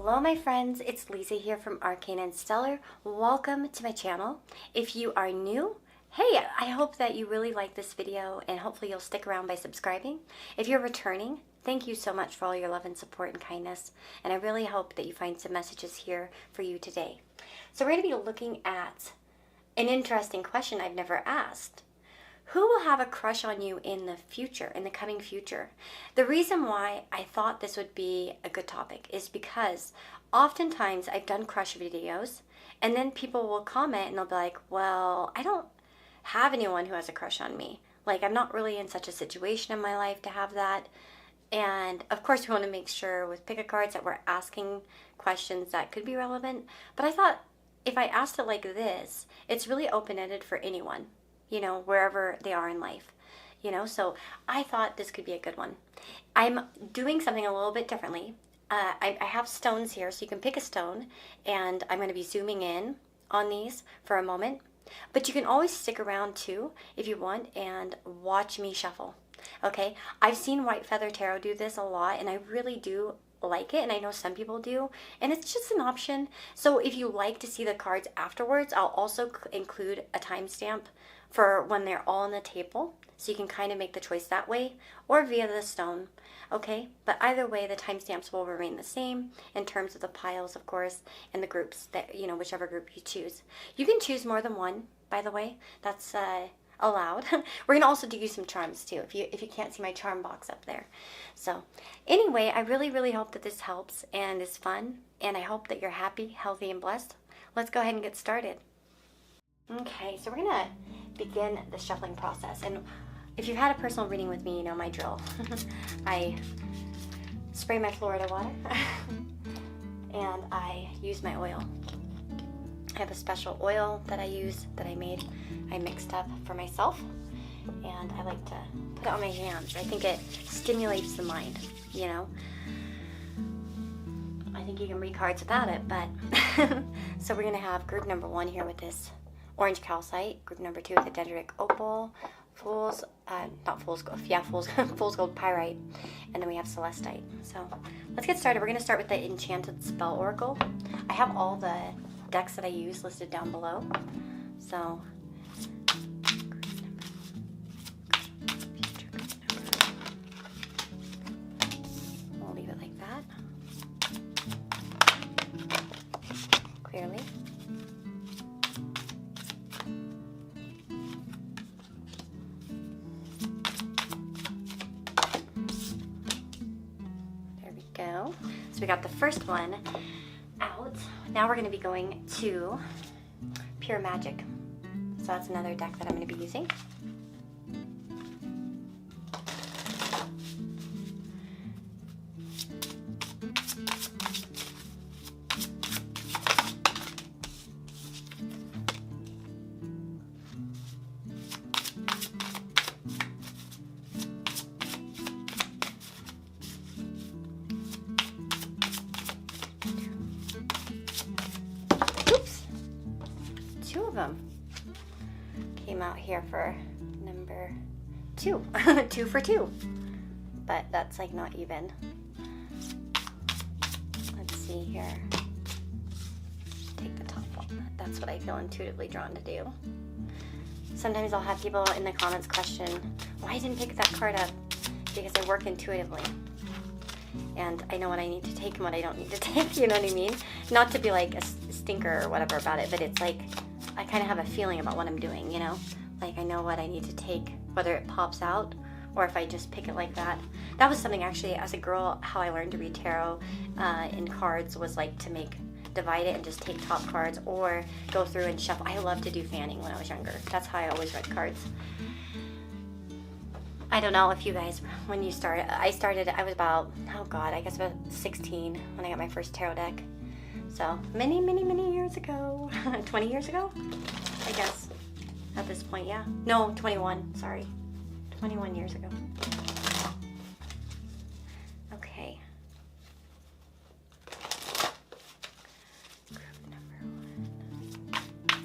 Hello my friends, it's Lisa here from Arcaneandstellar. Welcome to my channel. If you are new, hey, I hope that you really like this video and hopefully you'll stick around by subscribing. If you're returning, thank you so much for all your love and support and kindness, and I really hope that you find some messages here for you today. So we're going to be looking at an interesting question I've never asked. Who will have a crush on you in the future, in the coming future? The reason why I thought this would be a good topic is because oftentimes I've done crush videos and then people will comment and they'll be like, well, I don't have anyone who has a crush on me. Like, I'm not really in such a situation in my life to have that. And of course we want to make sure with pick-a cards that we're asking questions that could be relevant. But I thought if I asked it like this, it's really open-ended for anyone, you know, wherever they are in life, you know, so I thought this could be a good one. I'm doing something a little bit differently. I have stones here, so you can pick a stone, and I'm going to be zooming in on these for a moment, but you can always stick around too if you want and watch me shuffle. Okay, I've seen White Feather Tarot do this a lot, and I really do like it, and I know some people do, and it's just an option. So if you like to see the cards afterwards, I'll also include a timestamp for when they're all on the table, so you can kind of make the choice that way or via the stone. Okay, but either way the timestamps will remain the same in terms of the piles, of course, and the groups that, you know, whichever group you choose. You can choose more than one, by the way. That's allowed. We're gonna also do some charms too, if you can't see my charm box up there. So anyway, I really hope that this helps and is fun, and I hope that you're happy, healthy, and blessed. Let's go ahead and get started. Okay, so we're gonna begin the shuffling process, and if you've had a personal reading with me, you know my drill. I spray my Florida water and I use my oil. I have a special oil that I use that I mixed up for myself, and I like to put it on my hands. I think it stimulates the mind, you know. I think you can read cards without it, but so we're gonna have group number 1 here with this orange calcite, group number 2 with the dendritic opal, fool's gold pyrite, and then we have celestite. So let's get started. We're going to start with the enchanted spell oracle. I have all the decks that I use listed down below, so we'll leave it like that clearly. Go. So we got the first one out. Now we're going to be going to Pure Magic. So that's another deck that I'm going to be using. Them came out here for number 2. 2 for 2, but that's like not even. Let's see here. Take the top one. That's what I feel intuitively drawn to do. Sometimes I'll have people in the comments question why I didn't pick that card up, because I work intuitively and I know what I need to take and what I don't need to take, you know what I mean? Not to be like a stinker or whatever about it, but it's like I kind of have a feeling about what I'm doing, you know? Like I know what I need to take, whether it pops out or if I just pick it like that. That was something actually as a girl, how I learned to read tarot in cards was like to divide it and just take top cards or go through and shuffle. I loved to do fanning when I was younger. That's how I always read cards. I don't know if you guys, when you started, I was about, oh God, I guess about 16 when I got my first tarot deck. So many years ago, 20 years ago, I guess, at this point, yeah. No, 21, sorry. 21 years ago. Okay. Group number 1.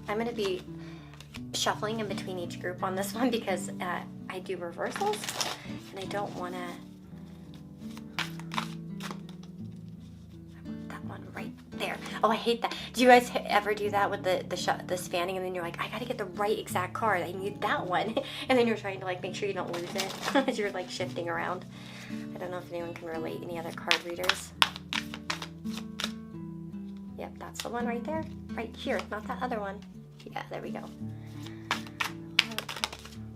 I'm going to be shuffling in between each group on this one because I do reversals, and I don't want to Oh, I hate that. Do you guys ever do that with the spanning, and then you're like, I gotta get the right exact card. I need that one, and then you're trying to like make sure you don't lose it as you're like shifting around. I don't know if anyone can relate. Any other card readers? Yep, that's the one right there, right here, not that other one. Yeah, there we go.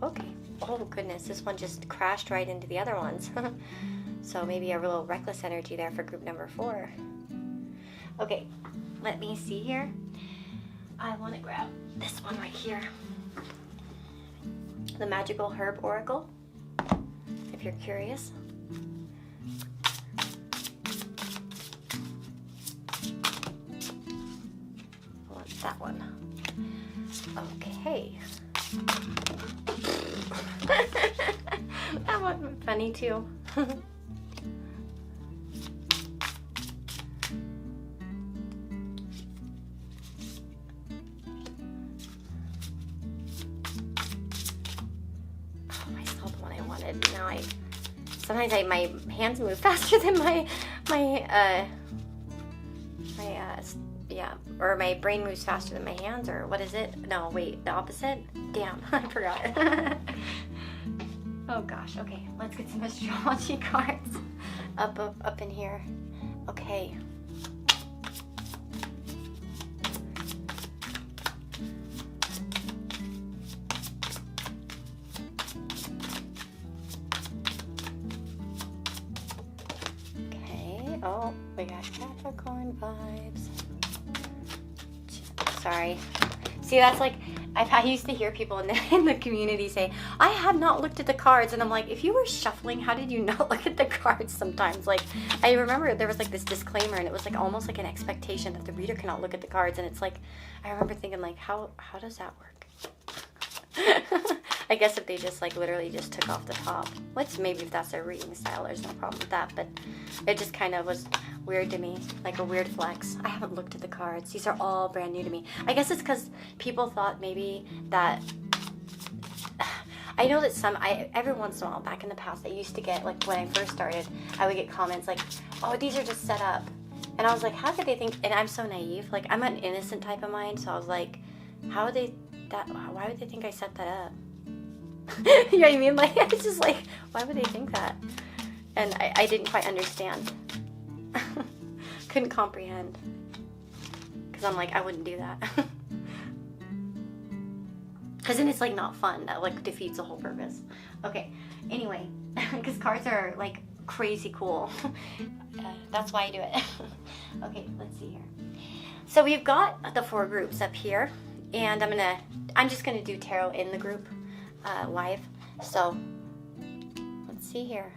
Okay. Oh goodness, this one just crashed right into the other ones. So maybe a little reckless energy there for group number 4. Okay, let me see here. I want to grab this one right here. The Magical Herb Oracle, if you're curious. I want that one. Okay. That one funny too. Now sometimes my hands move faster than or my brain moves faster than my hands, or what is it? No, wait, the opposite? Damn, I forgot. Oh gosh, okay, let's get some astrology cards up in here. Okay. Oh, we got Capricorn vibes. Sorry. See, that's like, I used to hear people in the community say, I have not looked at the cards. And I'm like, if you were shuffling, how did you not look at the cards sometimes? Like, I remember there was like this disclaimer, and it was like almost like an expectation that the reader cannot look at the cards. And it's like, I remember thinking like, how does that work? I guess if they just like literally just took off the top, which maybe if that's their reading style, there's no problem with that, but it just kind of was weird to me, like a weird flex. I haven't looked at the cards. These are all brand new to me. I guess it's because people thought maybe that, I know that every once in a while back in the past, I used to get, like when I first started, I would get comments like, oh, these are just set up. And I was like, how could they think, and I'm so naive, like I'm an innocent type of mind, so I was like, why would they think I set that up? You know what I mean? Like, I was just like, why would they think that? And I didn't quite understand. Couldn't comprehend. Because I'm like, I wouldn't do that. Because then it's like not fun. That like defeats the whole purpose. Okay, anyway, because cards are like crazy cool. That's why I do it. Okay, let's see here. So we've got the 4 groups up here. And I'm just gonna do tarot in the group live. So let's see here.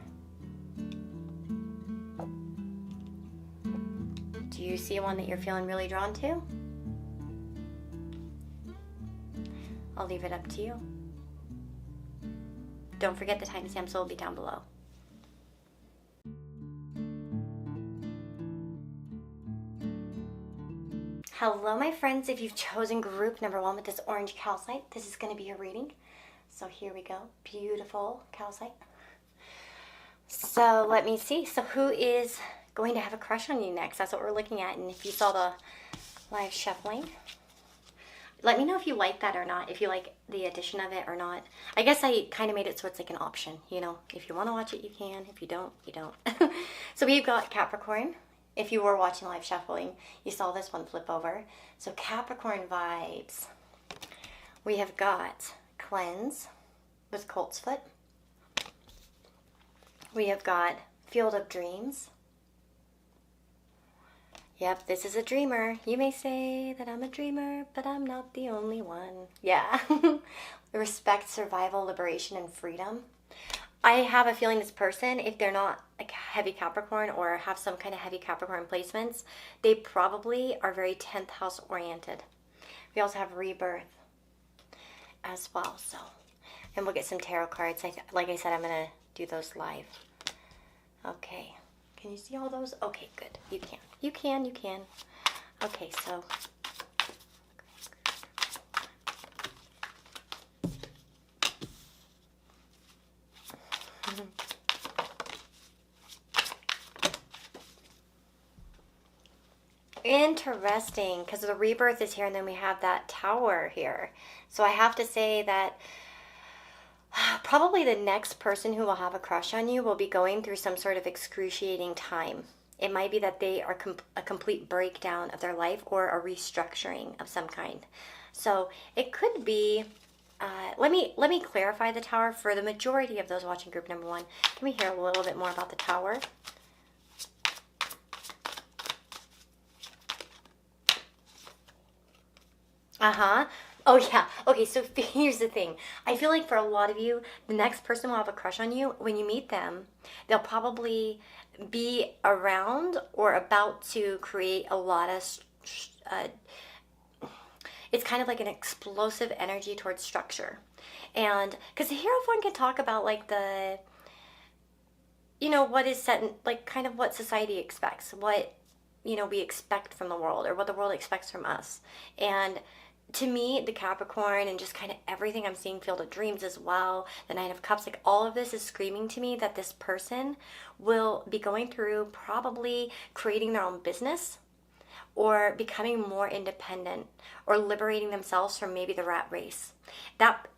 Do you see one that you're feeling really drawn to? I'll leave it up to you. Don't forget the timestamps will be down below. Hello my friends, if you've chosen group number 1 with this orange calcite, this is going to be your reading. So here we go, beautiful calcite. So let me see, so who is going to have a crush on you next? That's what we're looking at, and if you saw the live shuffling, let me know if you like that or not, if you like the addition of it or not. I guess I kind of made it so it's like an option, you know, if you want to watch it you can, if you don't, you don't. So we've got Capricorn. If you were watching live shuffling, you saw this one flip over. So Capricorn vibes. We have got Cleanse with Colt's Foot. We have got Field of Dreams. Yep, this is a dreamer. You may say that I'm a dreamer, but I'm not the only one. Yeah. Respect, survival, liberation, and freedom. I have a feeling this person, if they're not a heavy Capricorn or have some kind of heavy Capricorn placements, they probably are very 10th house oriented. We also have Rebirth as well. So, and we'll get some tarot cards. Like I said, I'm going to do those live. Okay. Can you see all those? Okay, good. You can. You can. You can. Okay, so... Interesting, because the rebirth is here and then we have that tower here. So I have to say that probably the next person who will have a crush on you will be going through some sort of excruciating time. It might be that they are a complete breakdown of their life or a restructuring of some kind. So it could be, let me clarify the tower for the majority of those watching group number 1. Can we hear a little bit more about the tower? Uh-huh. Oh, yeah. Okay, so here's the thing. I feel like for a lot of you, the next person will have a crush on you. When you meet them, they'll probably be around or about to create a lot of... it's kind of like an explosive energy towards structure. And because the Hierophant can talk about like the... You know, what is set in... Like kind of what society expects. What, you know, we expect from the world or what the world expects from us. And... to me, the Capricorn and just kind of everything I'm seeing, Field of Dreams as well, the Nine of Cups, like all of this is screaming to me that this person will be going through probably creating their own business or becoming more independent or liberating themselves from maybe the rat race.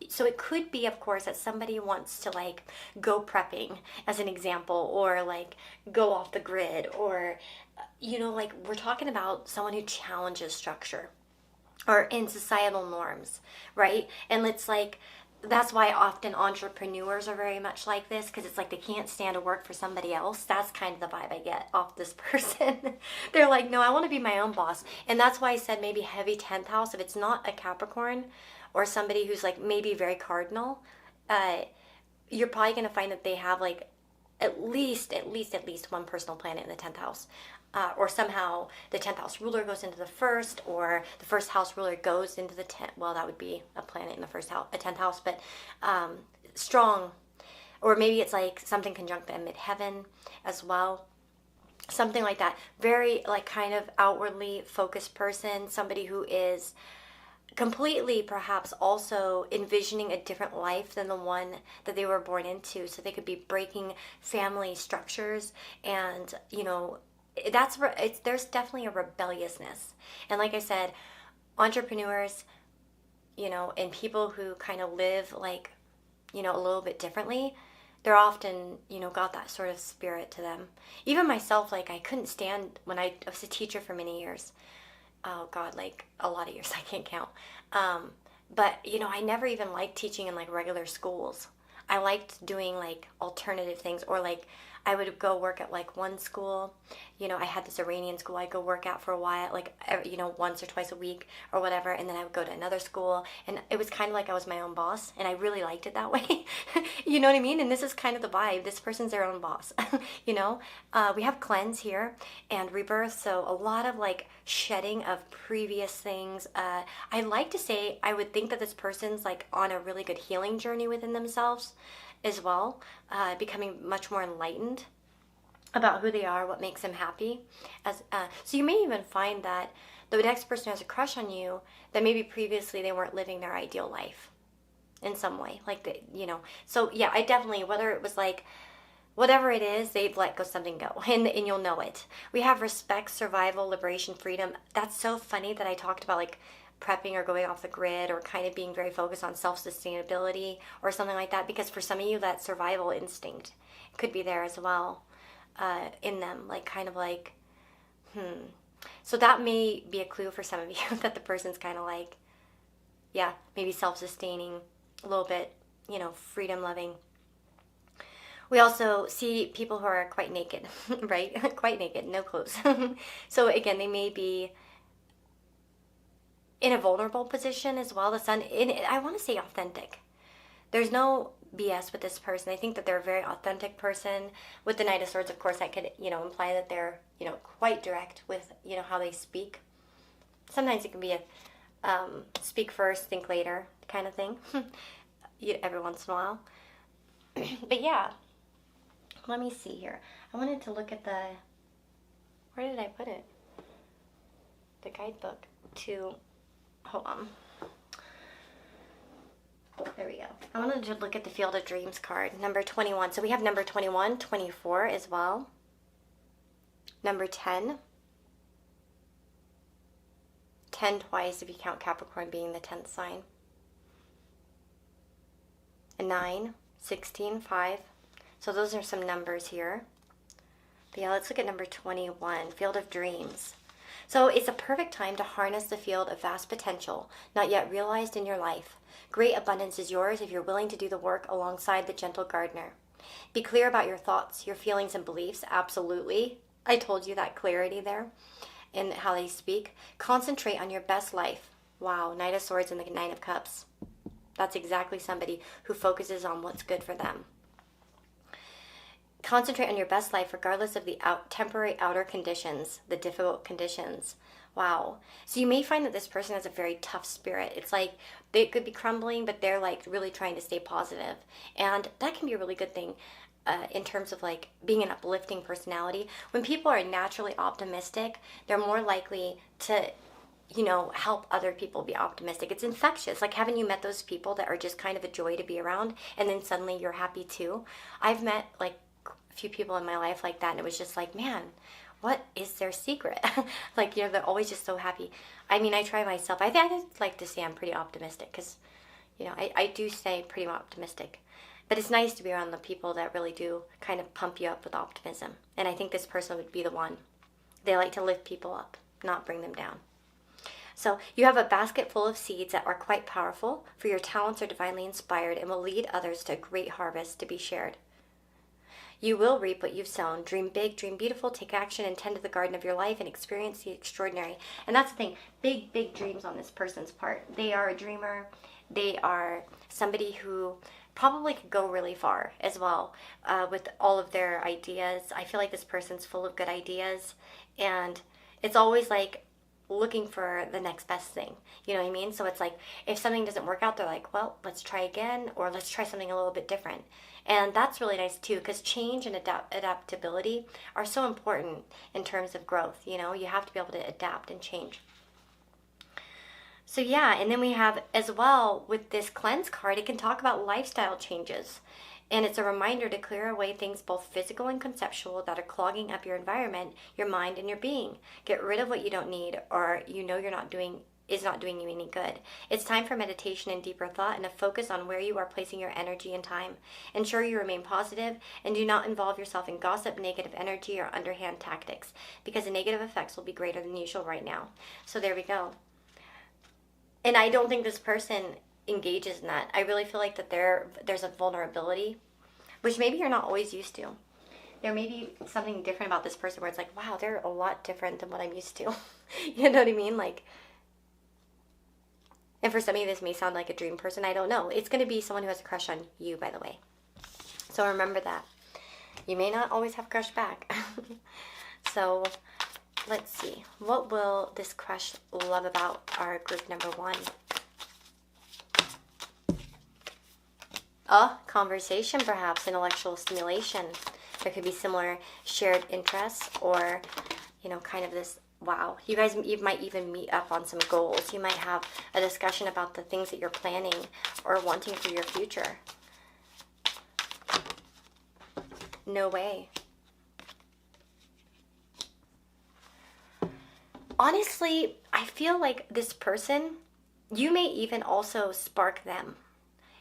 So it could be, of course, that somebody wants to like go prepping as an example, or like go off the grid, or, you know, like we're talking about someone who challenges structure or in societal norms, right? And it's like, that's why often entrepreneurs are very much like this, because it's like they can't stand to work for somebody else. That's kind of the vibe I get off this person. They're like, no, I want to be my own boss. And that's why I said maybe heavy 10th house. If it's not a Capricorn or somebody who's like maybe very cardinal, you're probably going to find that they have like at least one personal planet in the 10th house. Or somehow the 10th house ruler goes into the first, or the first house ruler goes into the 10th. Well, that would be a planet in the first house, a 10th house, but strong. Or maybe it's like something conjunct the midheaven as well. Something like that. Very like kind of outwardly focused person. Somebody who is completely perhaps also envisioning a different life than the one that they were born into. So they could be breaking family structures and, you know, there's definitely a rebelliousness. And like I said, entrepreneurs, you know, and people who kind of live like, you know, a little bit differently, they're often, you know, got that sort of spirit to them. Even myself, like I couldn't stand when I was a teacher for many years. Oh God, like a lot of years, I can't count. But you know, I never even liked teaching in like regular schools. I liked doing like alternative things, or like I would go work at like one school. You know, I had this Iranian school I'd go work at for a while, like, you know, once or twice a week or whatever. And then I would go to another school, and it was kind of like I was my own boss, and I really liked it that way. You know what I mean? And this is kind of the vibe. This person's their own boss. You know, we have cleanse here and rebirth. So a lot of like shedding of previous things. I like to say, I would think that this person's like on a really good healing journey within themselves as well, becoming much more enlightened about who they are, what makes them happy. So you may even find that the next person who has a crush on you, that maybe previously they weren't living their ideal life in some way, like they, you know. So yeah, I definitely, whether it was like whatever it is, they've let go something go, and you'll know it. We have respect, survival, liberation, freedom. That's so funny that I talked about like prepping or going off the grid, or kind of being very focused on self-sustainability or something like that, because for some of you that survival instinct could be there as well, in them, like kind of like so that may be a clue for some of you that the person's kind of like, yeah, maybe self-sustaining a little bit, you know, freedom loving. We also see people who are quite naked, right? Quite naked, no clothes. So again, they may be in a vulnerable position as well. The sun, I want to say authentic. There's no BS with this person. I think that they're a very authentic person. With the Knight of Swords, of course, that could, you know, imply that they're, you know, quite direct with, you know, how they speak. Sometimes it can be a speak first, think later kind of thing. Every once in a while. But yeah, let me see here. I wanted to look at where did I put it? The guidebook to, hold on. There we go. I wanted to look at the Field of Dreams card, number 21. So we have number 21, 24 as well. Number 10. 10 twice if you count Capricorn being the 10th sign. A 9, 16, 5. So those are some numbers here. But yeah, let's look at number 21, Field of Dreams. So it's a perfect time to harness the field of vast potential, not yet realized in your life. Great abundance is yours if you're willing to do the work alongside the gentle gardener. Be clear about your thoughts, your feelings, and beliefs. Absolutely. I told you that clarity there in how they speak. Concentrate on your best life. Wow, Knight of Swords and the Nine of Cups. That's exactly somebody who focuses on what's good for them. Concentrate on your best life regardless of the temporary outer conditions, the difficult conditions. Wow. So you may find that this person has a very tough spirit. It's like they could be crumbling, but they're like really trying to stay positive. And that can be a really good thing in terms of like being an uplifting personality. When people are naturally optimistic, they're more likely to, you know, help other people be optimistic. It's infectious. Like, haven't you met those people that are just kind of a joy to be around and then suddenly you're happy too? I've met like few people in my life like that, and it was just like, man, what is their secret? Like, you know, they're always just so happy. I mean, I try myself. I think I like to say I'm pretty optimistic because, you know, I do stay pretty optimistic. But it's nice to be around the people that really do kind of pump you up with optimism. And I think this person would be the one. They like to lift people up, not bring them down. So you have a basket full of seeds that are quite powerful, for your talents are divinely inspired and will lead others to a great harvest to be shared. You will reap what you've sown. Dream big, dream beautiful, take action, and tend to the garden of your life and experience the extraordinary. And that's the thing, big, big dreams on this person's part. They are a dreamer. They are somebody who probably could go really far as well with all of their ideas. I feel like this person's full of good ideas, and it's always like looking for the next best thing. You know what I mean? So it's like if something doesn't work out, they're like, well, let's try again, or let's try something a little bit different. And that's really nice too, because change and adaptability are so important in terms of growth. You know, you have to be able to adapt and change. So yeah, and then we have as well with this cleanse card, it can talk about lifestyle changes. And it's a reminder to clear away things both physical and conceptual that are clogging up your environment, your mind, and your being. Get rid of what you don't need or you know is not doing you any good. It's time for meditation and deeper thought and a focus on where you are placing your energy and time. Ensure you remain positive and do not involve yourself in gossip, negative energy, or underhand tactics, because the negative effects will be greater than usual right now. So there we go. And I don't think this person engages in that. I really feel like that there's a vulnerability, which maybe you're not always used to. There may be something different about this person where it's like, wow, they're a lot different than what I'm used to. You know what I mean? Like, and for some of you, this may sound like a dream person. I don't know. It's going to be someone who has a crush on you, by the way. So remember that. You may not always have a crush back. So let's see. What will this crush love about our group number 1? A conversation, perhaps, intellectual stimulation. There could be similar shared interests or, you know, kind of this, wow. You might even meet up on some goals. You might have a discussion about the things that you're planning or wanting for your future. No way. Honestly, I feel like this person, you may even also spark them,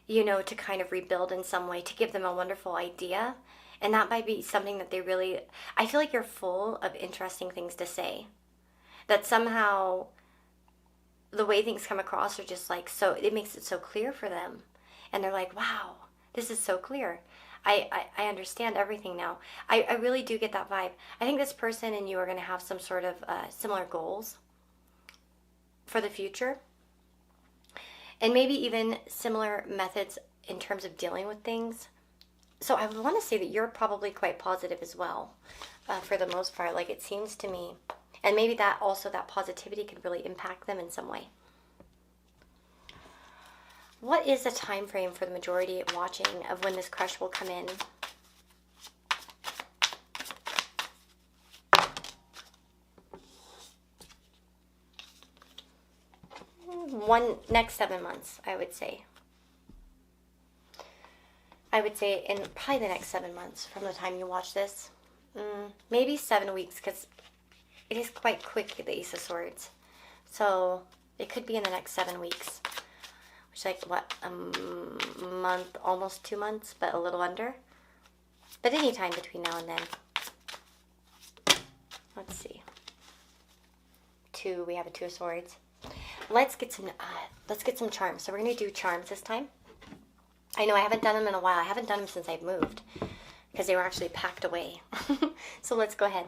you know, to kind of rebuild in some way, to give them a wonderful idea. And that might be something that they really, I feel like you're full of interesting things to say. That somehow the way things come across are just like, so it makes it so clear for them. And they're like, wow, this is so clear. I understand everything now. I really do get that vibe. I think this person and you are going to have some sort of similar goals for the future. And maybe even similar methods in terms of dealing with things. So I would want to say that you're probably quite positive as well, for the most part, like it seems to me. And maybe that also, that positivity could really impact them in some way. What is the time frame for the majority watching of when this crush will come in? Next 7 months, I would say. I would say in probably the next 7 months from the time you watch this. Maybe 7 weeks, because it is quite quick, the Ace of Swords. So it could be in the next 7 weeks, which is like, what, a month, almost 2 months, but a little under. But any time between now and then. Let's see. We have a 2 of swords. Let's get some charms. So we're going to do charms this time. I know I haven't done them in a while. I haven't done them since I've moved because they were actually packed away. So let's go ahead.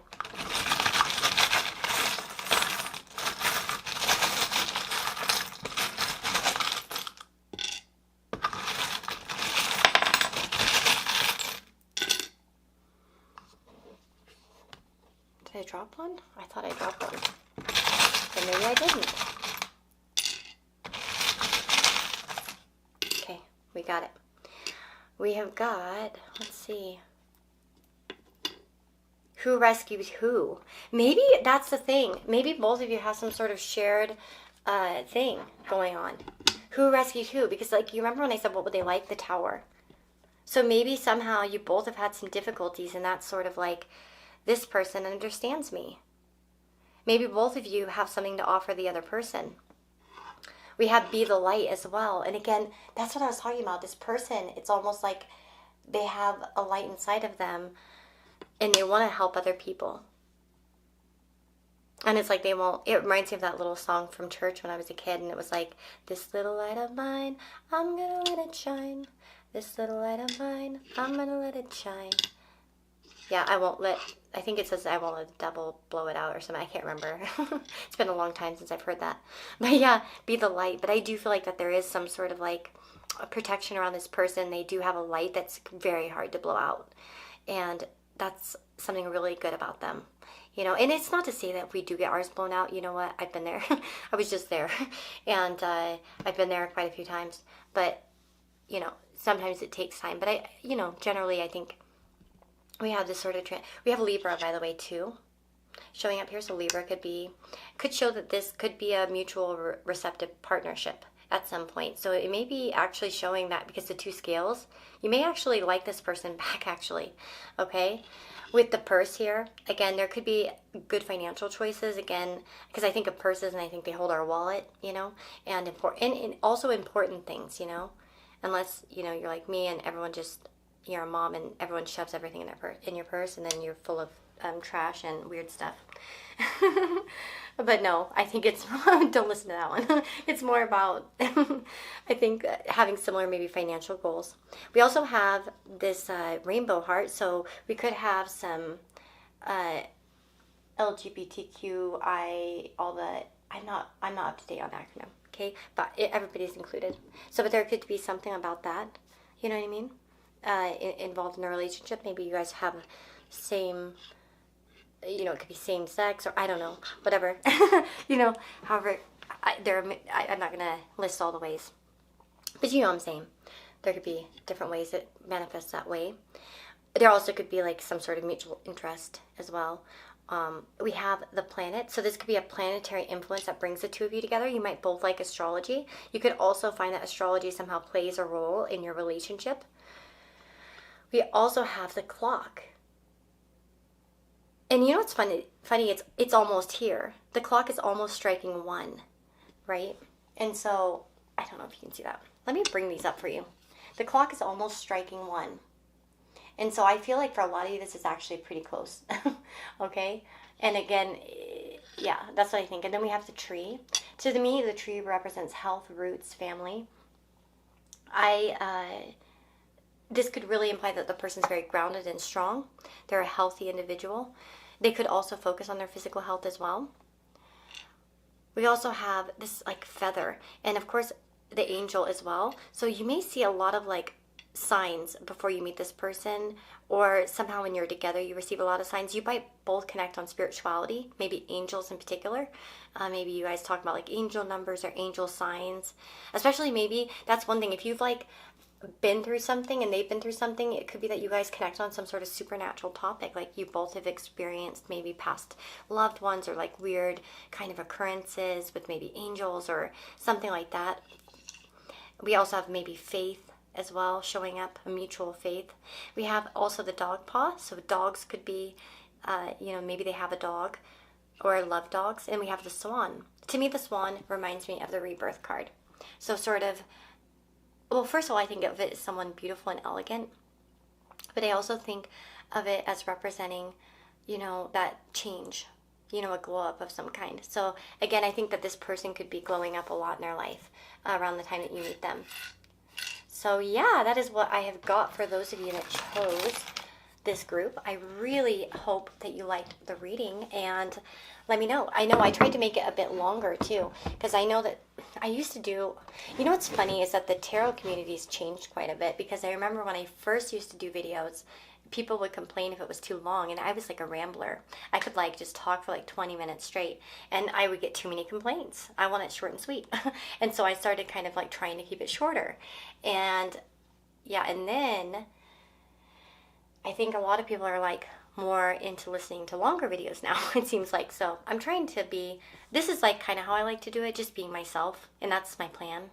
Did I drop one? I thought I dropped one. But maybe I didn't. Okay, we got it. We have got, let's see. Who rescued who? Maybe that's the thing. Maybe both of you have some sort of shared thing going on. Who rescued who? Because like, you remember when I said what would they like? The Tower. So maybe somehow you both have had some difficulties and that's sort of like, this person understands me. Maybe both of you have something to offer the other person. We have be the light as well. And again, that's what I was talking about. This person, it's almost like they have a light inside of them and they want to help other people. And it's like they won't, it reminds me of that little song from church when I was a kid. And it was like, this little light of mine, I'm going to let it shine. This little light of mine, I'm going to let it shine. Yeah, I think it says I won't let the devil blow it out or something. I can't remember. It's been a long time since I've heard that. But yeah, be the light. But I do feel like that there is some sort of like a protection around this person. They do have a light that's very hard to blow out. And that's something really good about them. You know, and it's not to say that if we do get ours blown out, you know what, I've been there. I was just there. And I've been there quite a few times. But, you know, sometimes it takes time. But generally I think we have this sort of we have Libra, by the way, too, showing up here. So Libra could show that this could be a mutual receptive partnership at some point. So it may be actually showing that because the 2 scales, you may actually like this person back, actually. Okay, with the purse here, again, there could be good financial choices, again, because I think of purses and I think they hold our wallet, you know, and also important things, you know, unless, you know, you're like me and everyone just, you're a mom and everyone shoves everything in your purse and then you're full of trash and weird stuff. But no, I think it's, don't listen to that one. It's more about, I think, having similar maybe financial goals. We also have this rainbow heart, so we could have some LGBTQI, all the, I'm not up to date on acronym, okay? But everybody's included. So, but there could be something about that, you know what I mean? Involved in a relationship. Maybe you guys have same, you know, it could be same sex or I don't know, whatever. You know, however, I'm not going to list all the ways. But you know what I'm saying. There could be different ways that manifests that way. There also could be like some sort of mutual interest as well. We have the planet. So this could be a planetary influence that brings the 2 of you together. You might both like astrology. You could also find that astrology somehow plays a role in your relationship. We also have the clock. And you know what's funny? It's almost here. The clock is almost striking 1, right? And so, I don't know if you can see that. Let me bring these up for you. The clock is almost striking 1. And so I feel like for a lot of you, this is actually pretty close. Okay? And again, yeah, that's what I think. And then we have the tree. To me, the tree represents health, roots, family. This could really imply that the person's very grounded and strong. They're a healthy individual. They could also focus on their physical health as well. We also have this like feather, and of course the angel as well. So you may see a lot of like signs before you meet this person, or somehow when you're together you receive a lot of signs. You might both connect on spirituality, maybe angels in particular. Maybe you guys talk about like angel numbers or angel signs. Especially maybe that's one thing, if you've like been through something and they've been through something, it could be that you guys connect on some sort of supernatural topic, like you both have experienced maybe past loved ones or like weird kind of occurrences with maybe angels or something like that. We also have maybe faith as well showing up, a mutual faith. We have also the dog paw, so dogs could be, maybe they have a dog or love dogs, and we have the swan. To me, the swan reminds me of the rebirth card. So sort of, well, first of all, I think of it as someone beautiful and elegant, but I also think of it as representing, that change, a glow up of some kind. So again, I think that this person could be glowing up a lot in their life around the time that you meet them. So yeah, that is what I have got for those of you that chose this group. I really hope that you liked the reading, and let me know. I know I tried to make it a bit longer too, because I know that I used to do, what's funny is that the tarot community's changed quite a bit, because I remember when I first used to do videos, people would complain if it was too long, and I was like a rambler. I could just talk for 20 minutes straight, and I would get too many complaints. I want it short and sweet. And so I started kind of trying to keep it shorter. And yeah, and then I think a lot of people are more into listening to longer videos now, it seems like. So I'm trying to be, this is kind of how I like to do it, just being myself, and that's my plan.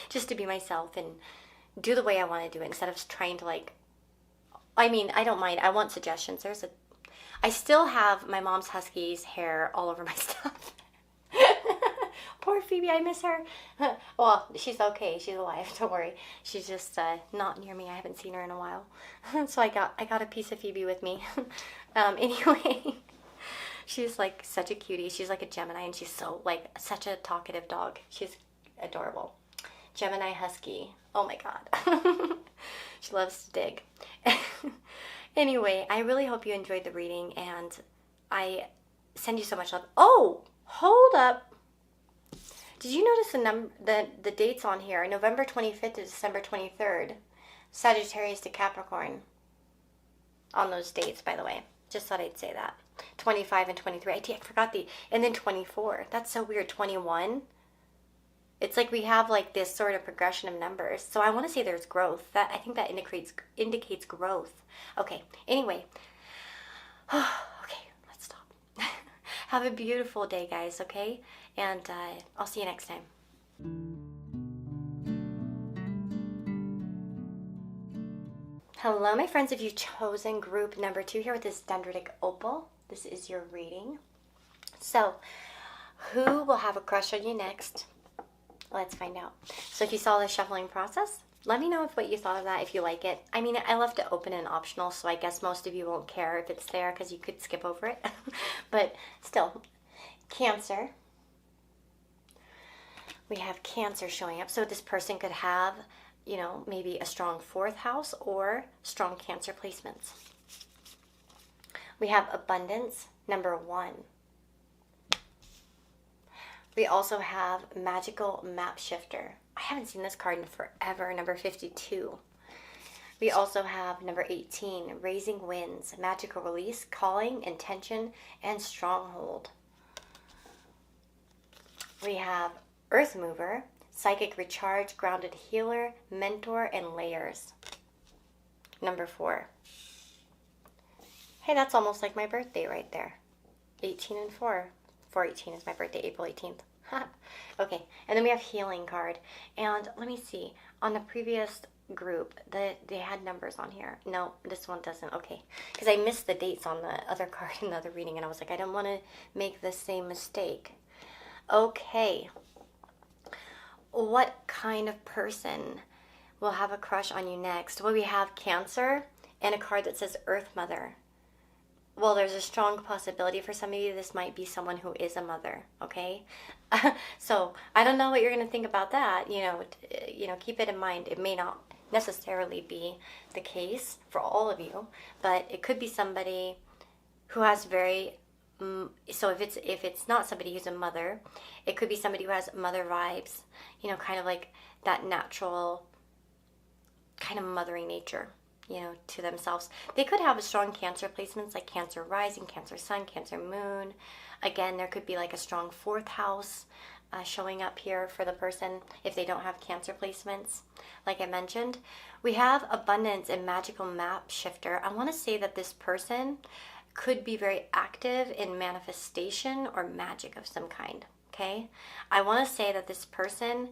Just to be myself and do the way I want to do it, instead of trying to I don't mind. I want suggestions. I still have my mom's husky's hair all over my stuff. Poor Phoebe, I miss her. Well, she's okay. She's alive. Don't worry. She's just not near me. I haven't seen her in a while. So I got a piece of Phoebe with me. Anyway, she's such a cutie. She's a Gemini, and she's so such a talkative dog. She's adorable. Gemini husky. Oh my God. She loves to dig. Anyway, I really hope you enjoyed the reading, and I send you so much love. Oh, hold up. Did you notice the dates on here? November 25th to December 23rd. Sagittarius to Capricorn. On those dates, by the way. Just thought I'd say that. 25 and 23. I forgot and then 24. That's so weird. 21. It's we have this sort of progression of numbers. So I want to say there's growth. I think that indicates growth. Okay. Anyway. Okay, let's stop. Have a beautiful day, guys, okay? And I'll see you next time. Hello, my friends. If you've chosen group number 2 here with this dendritic opal, this is your reading. So, who will have a crush on you next? Let's find out. So if you saw the shuffling process, let me know what you thought of that, if you like it. I left it open and optional, so I guess most of you won't care if it's there, because you could skip over it. But still, Cancer. We have Cancer showing up. So this person could have, maybe a strong 4th house or strong Cancer placements. We have Abundance, number 1. We also have Magical Map Shifter. I haven't seen this card in forever, number 52. We also have number 18, Raising Winds, Magical Release, Calling, Intention, and Stronghold. We have Earth Mover, Psychic Recharge, Grounded Healer, Mentor, and Layers. Number 4. Hey, that's almost like my birthday right there. 18 and 4. 4/18 is my birthday, April 18th. Okay, and then we have Healing card. And let me see. On the previous group, they had numbers on here. No, this one doesn't. Okay, because I missed the dates on the other card in the other reading, and I was I don't want to make the same mistake. Okay. What kind of person will have a crush on you next? Well, we have Cancer and a card that says Earth Mother. Well, there's a strong possibility for some of you this might be someone who is a mother, okay? So I don't know what you're going to think about that. Keep it in mind. It may not necessarily be the case for all of you, but it could be somebody who has very. So if it's not somebody who's a mother, it could be somebody who has mother vibes. Kind of like that natural kind of mothering nature. To themselves. They could have a strong Cancer placements like Cancer rising, Cancer sun, Cancer moon. Again, there could be a strong 4th house showing up here for the person if they don't have Cancer placements. Like I mentioned, we have Abundance and Magical Map Shifter. I want to say that this person could be very active in manifestation or magic of some kind. Okay? I want to say that this person,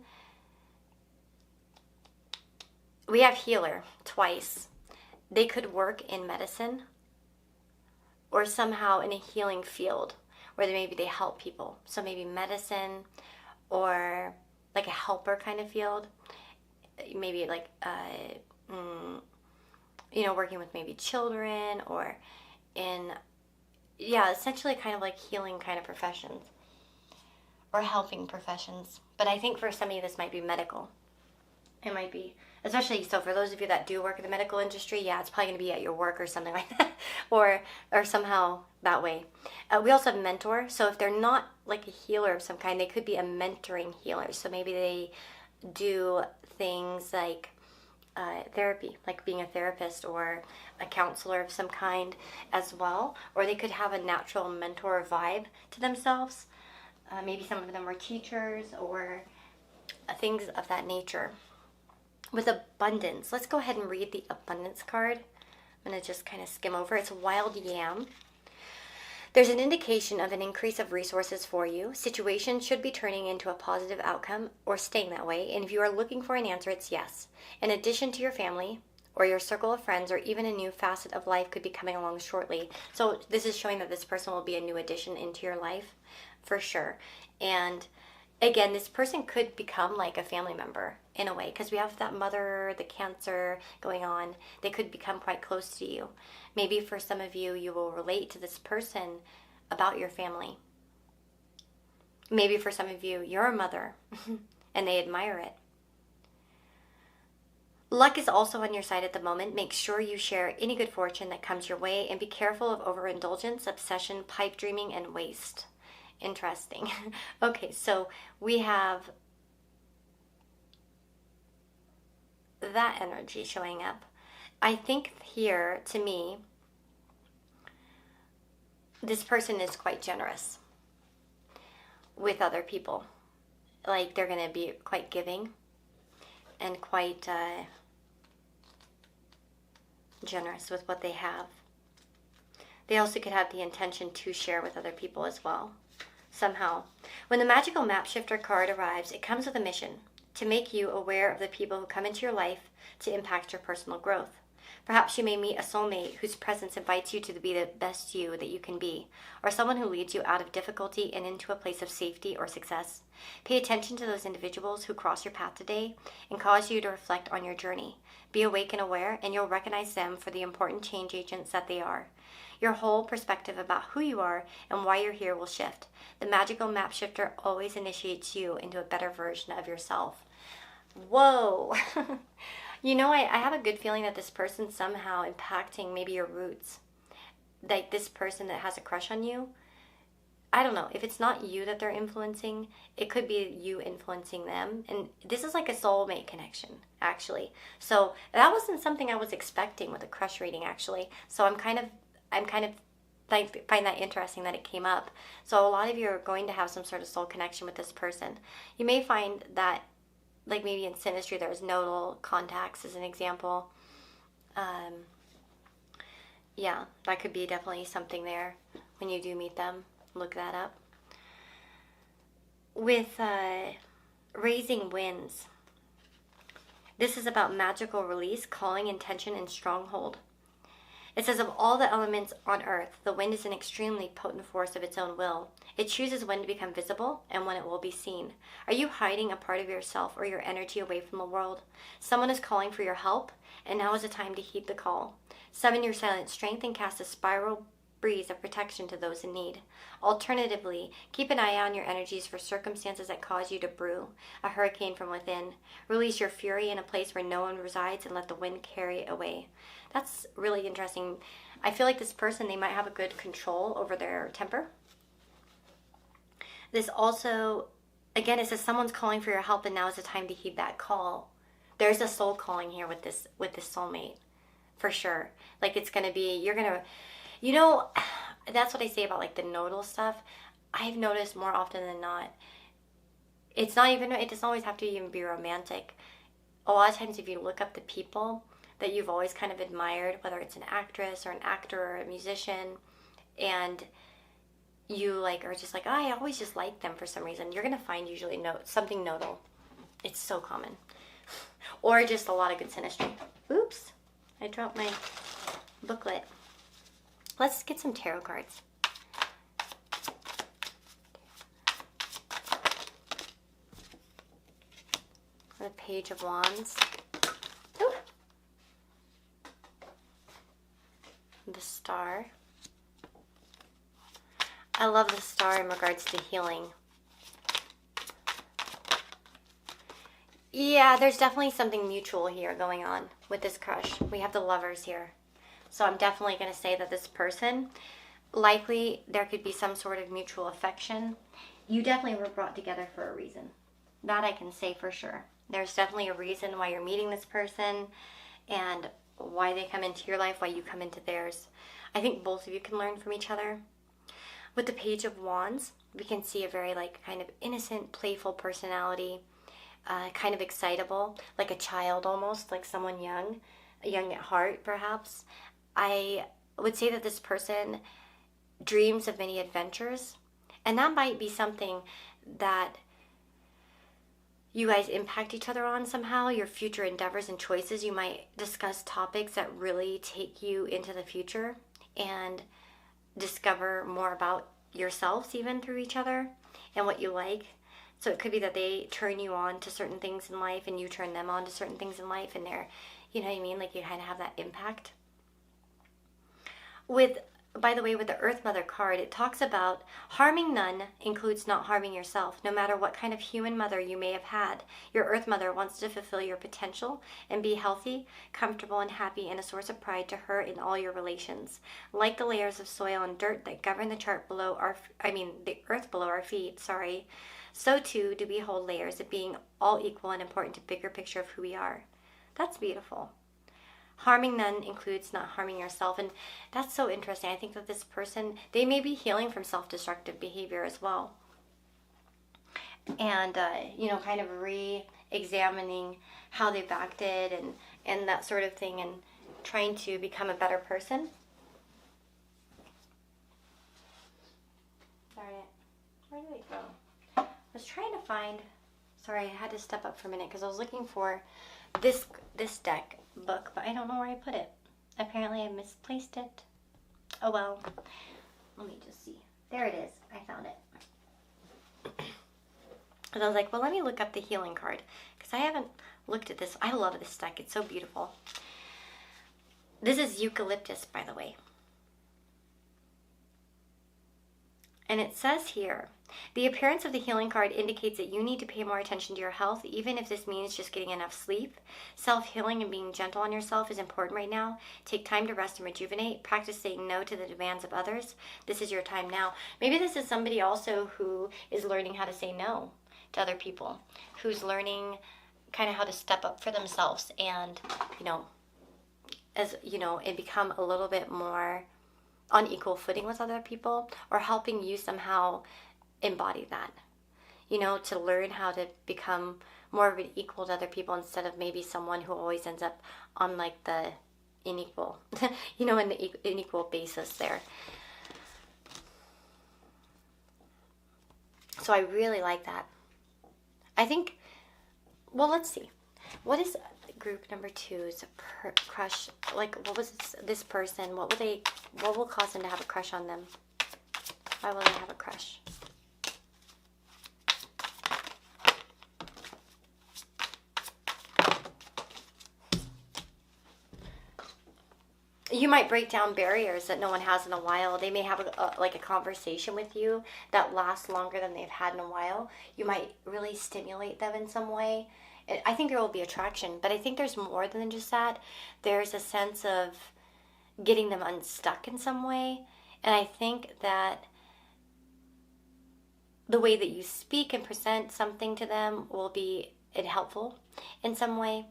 we have Healer twice. They could work in medicine or somehow in a healing field or maybe they help people. So maybe medicine or like a helper kind of field. Maybe like, working with maybe children or in, essentially kind of like healing kind of professions or helping professions. But I think for some of you, this might be medical. It might be, especially so for those of you that do work in the medical industry, it's probably going to be at your work or something like that, or somehow that way. We also have mentor. So if they're not like a healer of some kind, they could be a mentoring healer. So maybe they do things like therapy, like being a therapist or a counselor of some kind as well. Or they could have a natural mentor vibe to themselves. Maybe some of them are teachers or things of that nature. With abundance, let's go ahead and read the abundance card. I'm going to just kind of skim over. It's wild yam. There's an indication of an increase of resources for you. Situations should be turning into a positive outcome or staying that way. And if you are looking for an answer, it's yes. In addition to your family or your circle of friends, or even a new facet of life could be coming along shortly. So this is showing that this person will be a new addition into your life for sure. And again, this person could become like a family member in a way, because we have that mother, the Cancer going on. They could become quite close to you. Maybe for some of you, you will relate to this person about your family. Maybe for some of you, you're a mother and they admire it. Luck is also on your side at the moment. Make sure you share any good fortune that comes your way, and be careful of overindulgence, obsession, pipe dreaming, and waste. Interesting. Okay, so we have that energy showing up. I think here, to me, this person is quite generous with other people. Like they're going to be quite giving and quite generous with what they have. They also could have the intention to share with other people as well. Somehow. When the magical map shifter card arrives, it comes with a mission to make you aware of the people who come into your life to impact your personal growth. Perhaps you may meet a soulmate whose presence invites you to be the best you that you can be, or someone who leads you out of difficulty and into a place of safety or success. Pay attention to those individuals who cross your path today and cause you to reflect on your journey. Be awake and aware, and you'll recognize them for the important change agents that they are. Your whole perspective about who you are and why you're here will shift. The magical map shifter always initiates you into a better version of yourself. Whoa! I have a good feeling that this person's somehow impacting maybe your roots. Like this person that has a crush on you. I don't know. If it's not you that they're influencing, it could be you influencing them. And this is like a soulmate connection, actually. So that wasn't something I was expecting with a crush reading, actually. So I'm kind of find that interesting that it came up. So a lot of you are going to have some sort of soul connection with this person. You may find that, like maybe in synastry, there's nodal contacts as an example. That could be definitely something there when you do meet them. Look that up. With raising winds, this is about magical release, calling, intention, and stronghold. It says, of all the elements on earth, the wind is an extremely potent force of its own will. It chooses when to become visible and when it will be seen. Are you hiding a part of yourself or your energy away from the world? Someone is calling for your help, and now is the time to heed the call. Summon your silent strength and cast a spiral breeze of protection to those in need. Alternatively, keep an eye on your energies for circumstances that cause you to brew a hurricane from within. Release your fury in a place where no one resides and let the wind carry it away. That's really interesting. I feel like this person, they might have a good control over their temper. This also, again, it says someone's calling for your help, and now is the time to heed that call. There's a soul calling here with this soulmate, for sure. Like it's going to be, you're going to, that's what I say about like the nodal stuff. I've noticed more often than not, it doesn't always have to even be romantic. A lot of times if you look up the people that you've always kind of admired, whether it's an actress or an actor or a musician, and you like are just like, oh, I always just like them for some reason, you're going to find usually something nodal. It's so common. Or just a lot of good synastry. Oops, I dropped my booklet. Let's get some tarot cards. The Page of Wands. Ooh. The Star. I love the Star in regards to healing. Yeah, there's definitely something mutual here going on with this crush. We have the Lovers here. So I'm definitely going to say that this person, likely there could be some sort of mutual affection. You definitely were brought together for a reason. That I can say for sure. There's definitely a reason why you're meeting this person and why they come into your life, why you come into theirs. I think both of you can learn from each other. With the Page of Wands, we can see a very kind of innocent, playful personality, kind of excitable, like a child almost, like someone young at heart perhaps. I would say that this person dreams of many adventures, and that might be something that you guys impact each other on somehow. Your future endeavors and choices, you might discuss topics that really take you into the future and discover more about yourselves even through each other and what you like. So it could be that they turn you on to certain things in life and you turn them on to certain things in life, and they're, you know what I mean, like you kind of have that impact. By the way, with the Earth Mother card, it talks about harming none includes not harming yourself. No matter what kind of human mother you may have had, your Earth Mother wants to fulfill your potential and be healthy, comfortable, and happy, and a source of pride to her in all your relations. Like the layers of soil and dirt that govern the chart below the earth below our feet, so too do we hold layers of being all equal and important to bigger picture of who we are. That's beautiful. Harming none includes not harming yourself, and that's so interesting. I think that this person, they may be healing from self-destructive behavior as well, and kind of re-examining how they've acted and that sort of thing, and trying to become a better person. Darn it, where did it go? I was trying to find, sorry, I had to step up for a minute because I was looking for this deck book, but I don't know where I put it. Apparently I misplaced it. Oh well. Let me just see. There it is. I found it. And I was like, well, let me look up the healing card because I haven't looked at this. I love this deck. It's so beautiful. This is eucalyptus, by the way. And it says here, the appearance of the healing card indicates that you need to pay more attention to your health, even if this means just getting enough sleep. Self-healing and being gentle on yourself is important right now. Take time to rest and rejuvenate. Practice saying no to the demands of others. This is your time now. Maybe this is somebody also who is learning how to say no to other people, who's learning kind of how to step up for themselves and, and become a little bit more on equal footing with other people, or helping you somehow embody that, to learn how to become more of an equal to other people instead of maybe someone who always ends up on like the unequal, in the unequal basis there. So I really like that. I think, well, let's see. What is group number 2's crush? Like, what was this what will cause them to have a crush on them? Why will they have a crush? You might break down barriers that no one has in a while. They may have a conversation with you that lasts longer than they've had in a while. You might really stimulate them in some way. I think there will be attraction, but I think there's more than just that. There's a sense of getting them unstuck in some way. And I think that the way that you speak and present something to them will be helpful in some way.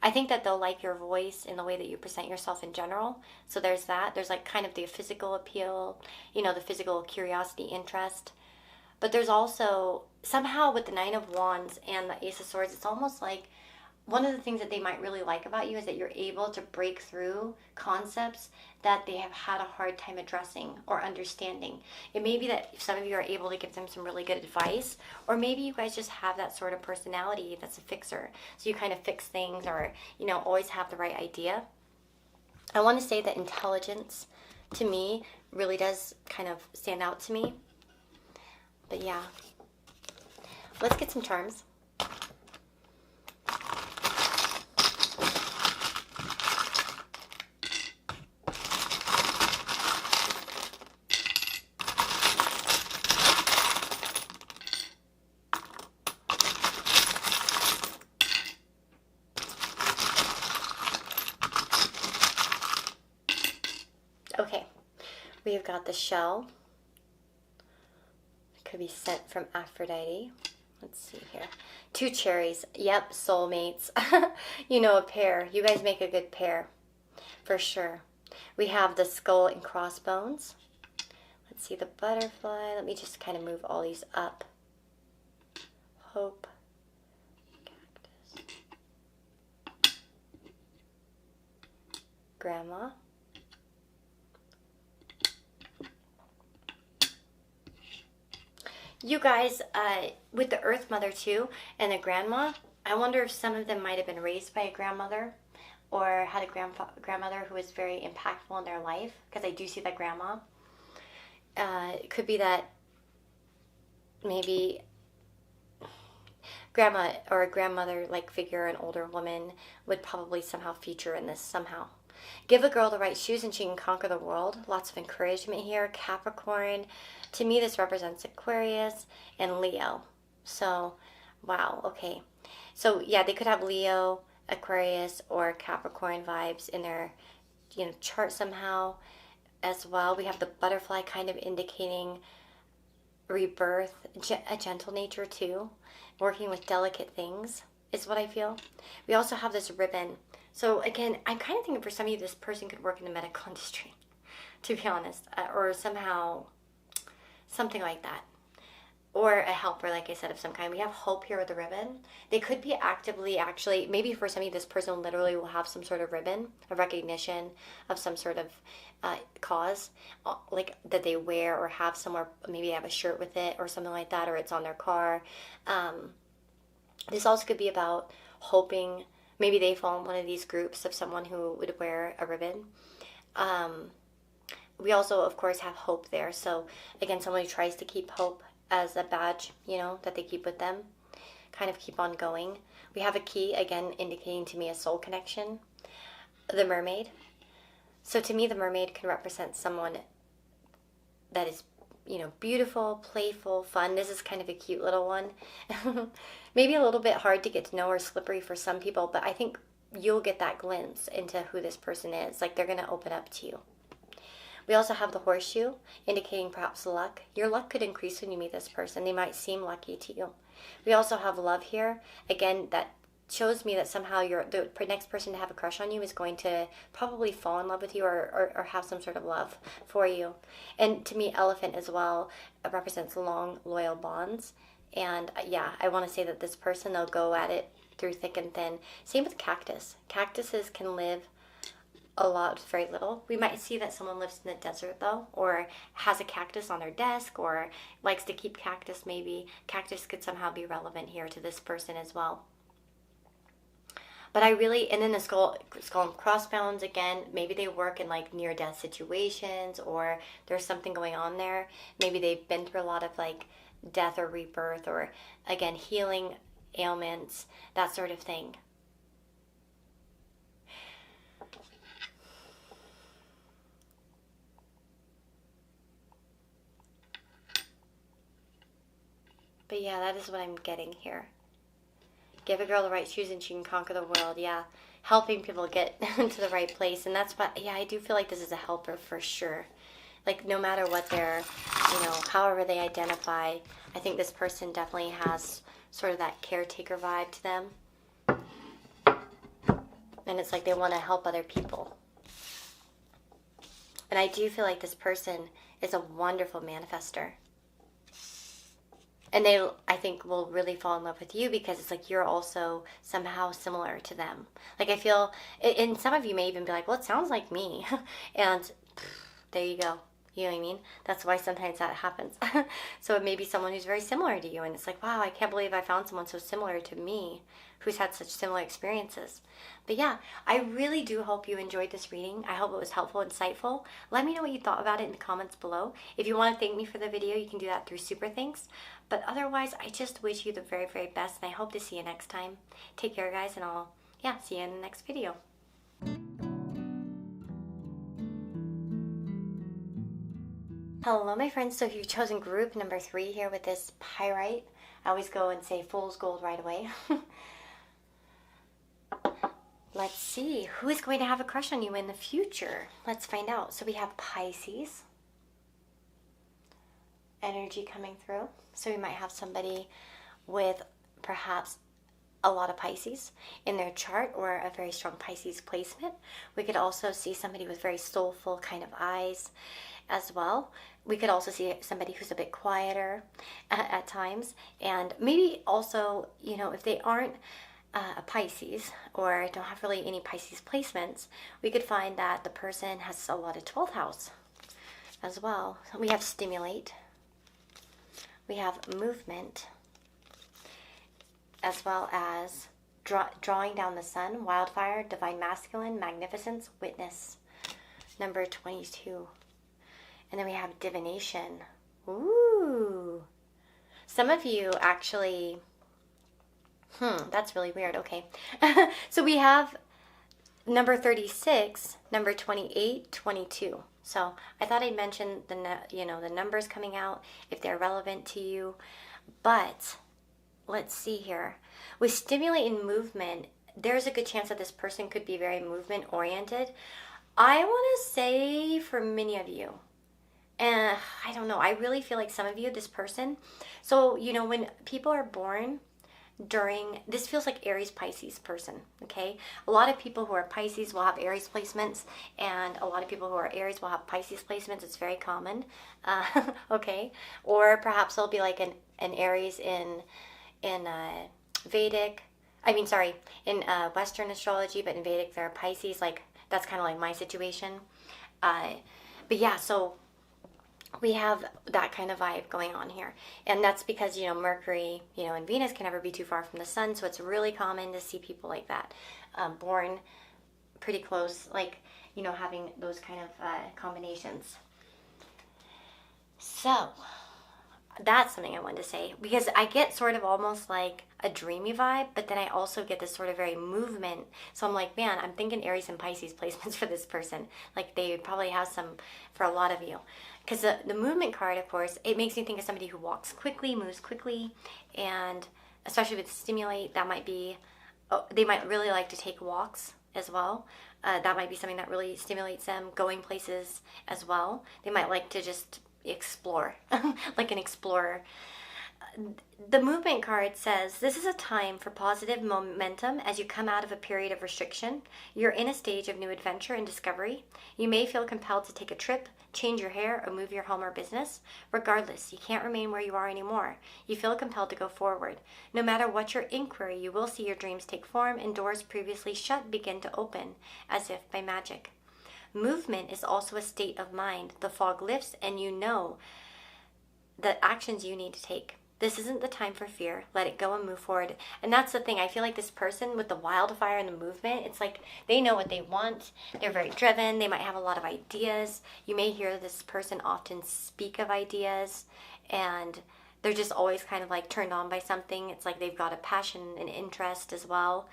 I think that they'll like your voice and the way that you present yourself in general. So there's that. There's kind of the physical appeal, the physical curiosity, interest. But there's also, somehow with the 9 of Wands and the Ace of Swords, it's almost like one of the things that they might really like about you is that you're able to break through concepts that they have had a hard time addressing or understanding. It may be that some of you are able to give them some really good advice, or maybe you guys just have that sort of personality that's a fixer. So you kind of fix things, or, always have the right idea. I want to say that intelligence, to me, really does kind of stand out to me. But yeah, let's get some charms. Okay, we've got the shell. It could be sent from Aphrodite. Let's see here. 2 cherries. Yep, soulmates. You know, a pair. You guys make a good pair. For sure. We have the skull and crossbones. Let's see the butterfly. Let me just kind of move all these up. Hope. Cactus. Grandma. You guys, with the Earth Mother too, and the grandma, I wonder if some of them might have been raised by a grandmother or had a grandmother who was very impactful in their life, because I do see that grandma. It could be that maybe grandma or a grandmother-like figure, an older woman, would probably somehow feature in this somehow. Give a girl the right shoes and she can conquer the world. Lots of encouragement here. Capricorn. To me, this represents Aquarius and Leo. So, wow, okay. So, yeah, they could have Leo, Aquarius, or Capricorn vibes in their, chart somehow as well. We have the butterfly kind of indicating rebirth, a gentle nature too. Working with delicate things is what I feel. We also have this ribbon. So again, I'm kind of thinking for some of you, this person could work in the medical industry, to be honest, or somehow something like that. Or a helper, like I said, of some kind. We have hope here with the ribbon. They could be actively, actually, maybe for some of you, this person literally will have some sort of ribbon, a recognition of some sort of cause, like that they wear or have somewhere. Maybe they have a shirt with it or something like that, or it's on their car. This also could be about hoping. Maybe they fall in one of these groups of someone who would wear a ribbon. We also, of course, have hope there. So, again, someone who tries to keep hope as a badge, that they keep with them. Kind of keep on going. We have a key, again, indicating to me a soul connection. The mermaid. So, to me, the mermaid can represent someone that is, beautiful, playful, fun. This is kind of a cute little one. Maybe a little bit hard to get to know or slippery for some people, but I think you'll get that glimpse into who this person is. Like, they're going to open up to you. We also have the horseshoe, indicating perhaps luck. Your luck could increase when you meet this person. They might seem lucky to you. We also have love here. Again, that shows me that somehow the next person to have a crush on you is going to probably fall in love with you or have some sort of love for you. And to me, elephant as well represents long, loyal bonds. And yeah, I want to say that this person, they'll go at it through thick and thin. Same with cactus. Cactuses can live a lot with very little. We might see that someone lives in the desert though, or has a cactus on their desk, or likes to keep cactus maybe. Cactus could somehow be relevant here to this person as well. But and then the skull and crossbones, again, maybe they work in like near-death situations, or there's something going on there. Maybe they've been through a lot of like death or rebirth, or again, healing ailments, that sort of thing. But yeah, that is what I'm getting here. Give a girl the right shoes and she can conquer the world. Yeah, helping people get to the right place. And that's what, yeah, I do feel like this is a helper for sure. Like, no matter what they're, however they identify, I think this person definitely has sort of that caretaker vibe to them. And it's like they want to help other people. And I do feel like this person is a wonderful manifester. And they, I think, will really fall in love with you because it's like you're also somehow similar to them. Like, I feel, and some of you may even be like, well, it sounds like me. And there you go. You know what I mean? That's why sometimes that happens. So it may be someone who's very similar to you. And it's like, wow, I can't believe I found someone so similar to me who's had such similar experiences. But yeah, I really do hope you enjoyed this reading. I hope it was helpful, insightful. Let me know what you thought about it in the comments below. If you want to thank me for the video, you can do that through Super Thanks. But otherwise, I just wish you the very, very best. And I hope to see you next time. Take care, guys. And I'll, see you in the next video. Hello, my friends. So if you've chosen group number 3 here with this pyrite, I always go and say fool's gold right away. Let's see, who is going to have a crush on you in the future? Let's find out. So we have Pisces energy coming through. So we might have somebody with perhaps a lot of Pisces in their chart, or a very strong Pisces placement. We could also see somebody with very soulful kind of eyes as well. We could also see somebody who's a bit quieter at times, and maybe also, you know, if they aren't a Pisces or don't have really any Pisces placements, we could find that the person has a lot of 12th house as well. We have stimulate, we have movement, as well as drawing down the sun, wildfire, divine masculine, magnificence, witness, number 22. And then we have divination. Ooh. Some of you actually, that's really weird. Okay. So we have number 36, number 28, 22. So I thought I'd mention the numbers coming out if they're relevant to you. But let's see here. With stimulate and movement, there's a good chance that this person could be very movement oriented. I want to say for many of you, and I don't know, I really feel like some of you, this person, so, you know, when people are born during, this feels like Aries Pisces person, okay? A lot of people who are Pisces will have Aries placements, and a lot of people who are Aries will have Pisces placements. It's very common, okay? Or perhaps they'll be like an Aries in Vedic, in Western astrology, but in Vedic they're Pisces. Like, that's kind of like my situation. But yeah, so we have that kind of vibe going on here. And that's because, you know, Mercury, you know, and Venus can never be too far from the sun. So it's really common to see people like that, born pretty close, like, you know, having those kind of combinations. So that's something I wanted to say, because I get sort of almost like a dreamy vibe, but then I also get this sort of very movement. So I'm like, man, I'm thinking Aries and Pisces placements for this person. Like, they probably have some for a lot of you. Because the movement card, of course, it makes me think of somebody who walks quickly, moves quickly, and especially with stimulate, that might be, they might really like to take walks as well. That might be something that really stimulates them, going places as well. They might like to just explore, like an explorer. The movement card says, this is a time for positive momentum as you come out of a period of restriction. You're in a stage of new adventure and discovery. You may feel compelled to take a trip, change your hair, or move your home or business. Regardless, you can't remain where you are anymore. You feel compelled to go forward. No matter what your inquiry, you will see your dreams take form and doors previously shut begin to open, as if by magic. Movement is also a state of mind. The fog lifts and you know the actions you need to take. This isn't the time for fear. Let it go and move forward. And that's the thing. I feel like this person with the wildfire and the movement, it's like they know what they want. They're very driven. They might have a lot of ideas. You may hear this person often speak of ideas, and they're just always kind of like turned on by something. It's like they've got a passion and interest as well.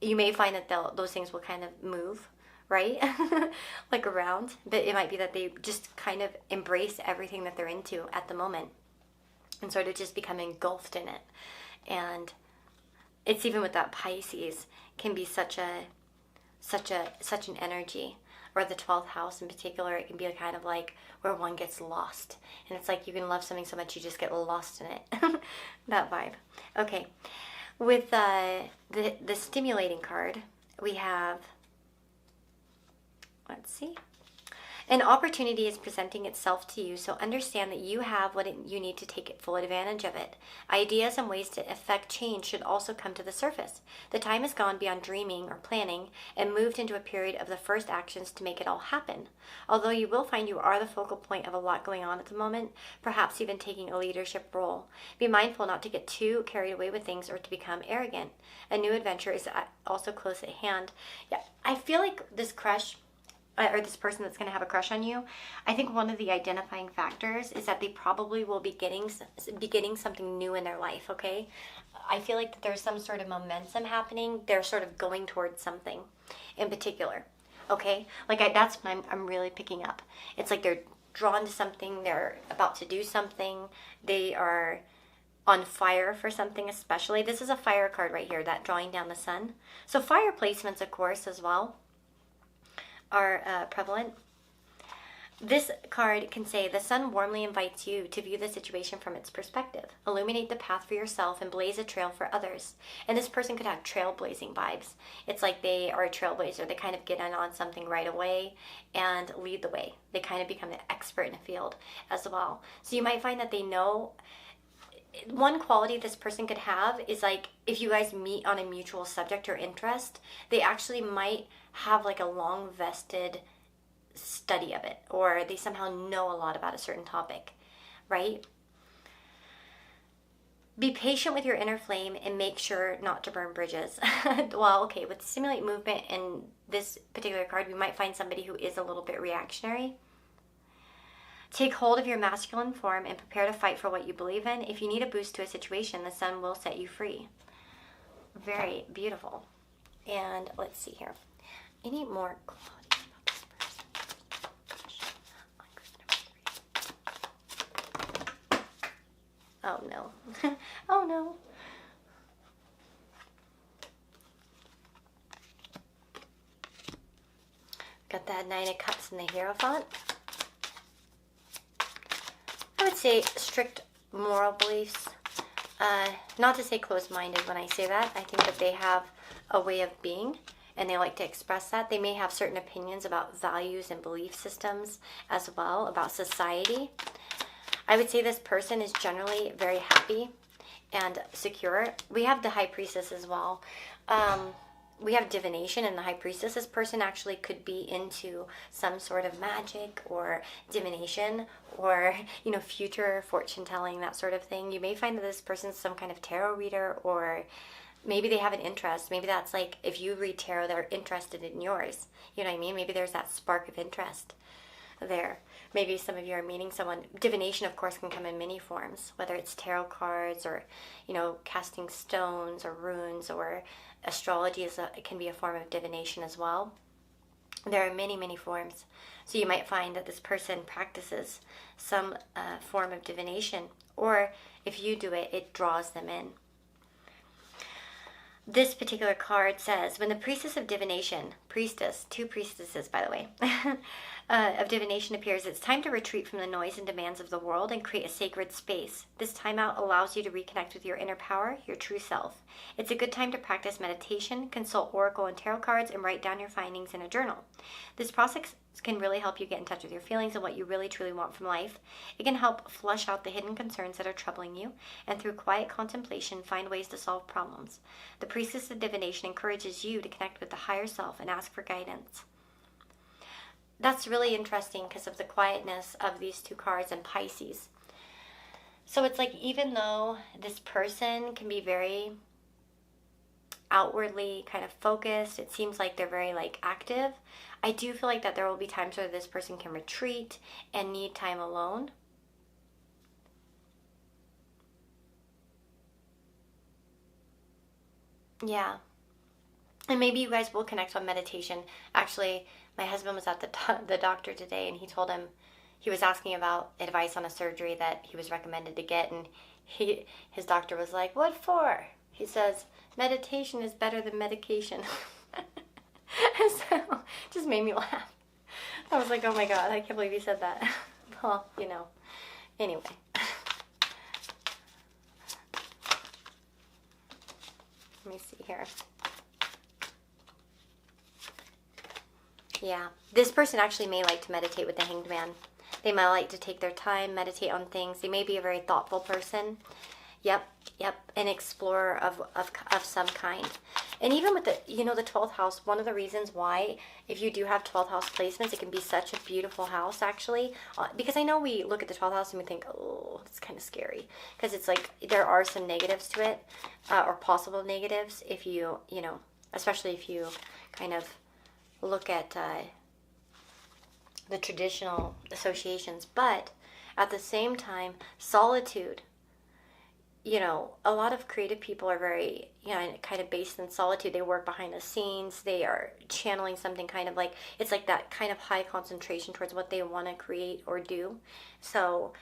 You may find that those things will kind of move, right? Like around. But it might be that they just kind of embrace everything that they're into at the moment, and sort of just become engulfed in it. And it's even with that Pisces can be such an energy, or the 12th house in particular. It can be kind of like where one gets lost, and it's like you can love something so much you just get lost in it. That vibe. Okay, with the stimulating card, we have, let's see, an opportunity is presenting itself to you, so understand that you have what you need to take full advantage of it. Ideas and ways to effect change should also come to the surface. The time has gone beyond dreaming or planning and moved into a period of the first actions to make it all happen. Although you will find you are the focal point of a lot going on at the moment, perhaps even taking a leadership role. Be mindful not to get too carried away with things or to become arrogant. A new adventure is also close at hand. Yeah, I feel like this crush, or this person that's going to have a crush on you, I think one of the identifying factors is that they probably will be beginning something new in their life, okay? I feel like that there's some sort of momentum happening. They're sort of going towards something in particular, okay? Like that's what I'm really picking up. It's like they're drawn to something. They're about to do something. They are on fire for something especially. This is a fire card right here, that drawing down the sun. So fire placements, of course, as well are prevalent. This card can say, the sun warmly invites you to view the situation from its perspective. Illuminate the path for yourself and blaze a trail for others. And this person could have trailblazing vibes. It's like they are a trailblazer. They kind of get in on something right away and lead the way. They kind of become an expert in a field as well. So you might find that they know. One quality this person could have is like, if you guys meet on a mutual subject or interest, they actually might have like a long vested study of it, or they somehow know a lot about a certain topic, right? Be patient with your inner flame and make sure not to burn bridges. Well, okay, with stimulate movement in this particular card, we might find somebody who is a little bit reactionary. Take hold of your masculine form and prepare to fight for what you believe in. If you need a boost to a situation, the sun will set you free. Very beautiful. And let's see here. Any more qualities about this person? Oh no. Oh no. Got that Nine of Cups in the Hierophant. I would say strict moral beliefs. Not to say closed-minded when I say that. I think that they have a way of being and they like to express that. They may have certain opinions about values and belief systems as well, about society. I would say this person is generally very happy and secure. We have the High Priestess as well. We have divination in the High Priestess. This person actually could be into some sort of magic or divination or, you know, future fortune telling, that sort of thing. You may find that this person's some kind of tarot reader, or maybe they have an interest. Maybe that's like, if you read tarot, they're interested in yours. You know what I mean? Maybe there's that spark of interest there. Maybe some of you are meeting someone. Divination, of course, can come in many forms, whether it's tarot cards or, you know, casting stones or runes, or astrology it can be a form of divination as well. There are many, many forms. So you might find that this person practices some form of divination, or if you do it, it draws them in. This particular card says, when the priestess of divination, priestess, two priestesses by the way, of divination appears, it's time to retreat from the noise and demands of the world and create a sacred space. This time out allows you to reconnect with your inner power, your true self. It's a good time to practice meditation, consult oracle and tarot cards, and write down your findings in a journal. This process can really help you get in touch with your feelings and what you really truly want from life. It can help flush out the hidden concerns that are troubling you, and through quiet contemplation, find ways to solve problems. The priestess of divination encourages you to connect with the higher self and ask for guidance. That's really interesting because of the quietness of these two cards and Pisces. So it's like, even though this person can be very outwardly kind of focused, it seems like they're very like active, I do feel like that there will be times where this person can retreat and need time alone. Yeah. And maybe you guys will connect on meditation. Actually, my husband was at the doctor today, and he told him, he was asking about advice on a surgery that he was recommended to get, and his doctor was like, what for? He says, meditation is better than medication. So, just made me laugh. I was like, oh my God, I can't believe he said that. Well, you know, anyway. Let me see here. Yeah, this person actually may like to meditate with the Hanged Man. They might like to take their time, meditate on things. They may be a very thoughtful person. Yep, an explorer of some kind. And even with the, you know, the 12th house, one of the reasons why, if you do have 12th house placements, it can be such a beautiful house, actually. Because I know we look at the 12th house and we think, oh, it's kind of scary. Because it's like, there are some negatives to it, or possible negatives, if you know, especially if you kind of look at the traditional associations. But at the same time, solitude, you know, a lot of creative people are very, you know, kind of based in solitude. They work behind the scenes. They are channeling something kind of like, it's like that kind of high concentration towards what they want to create or do. So,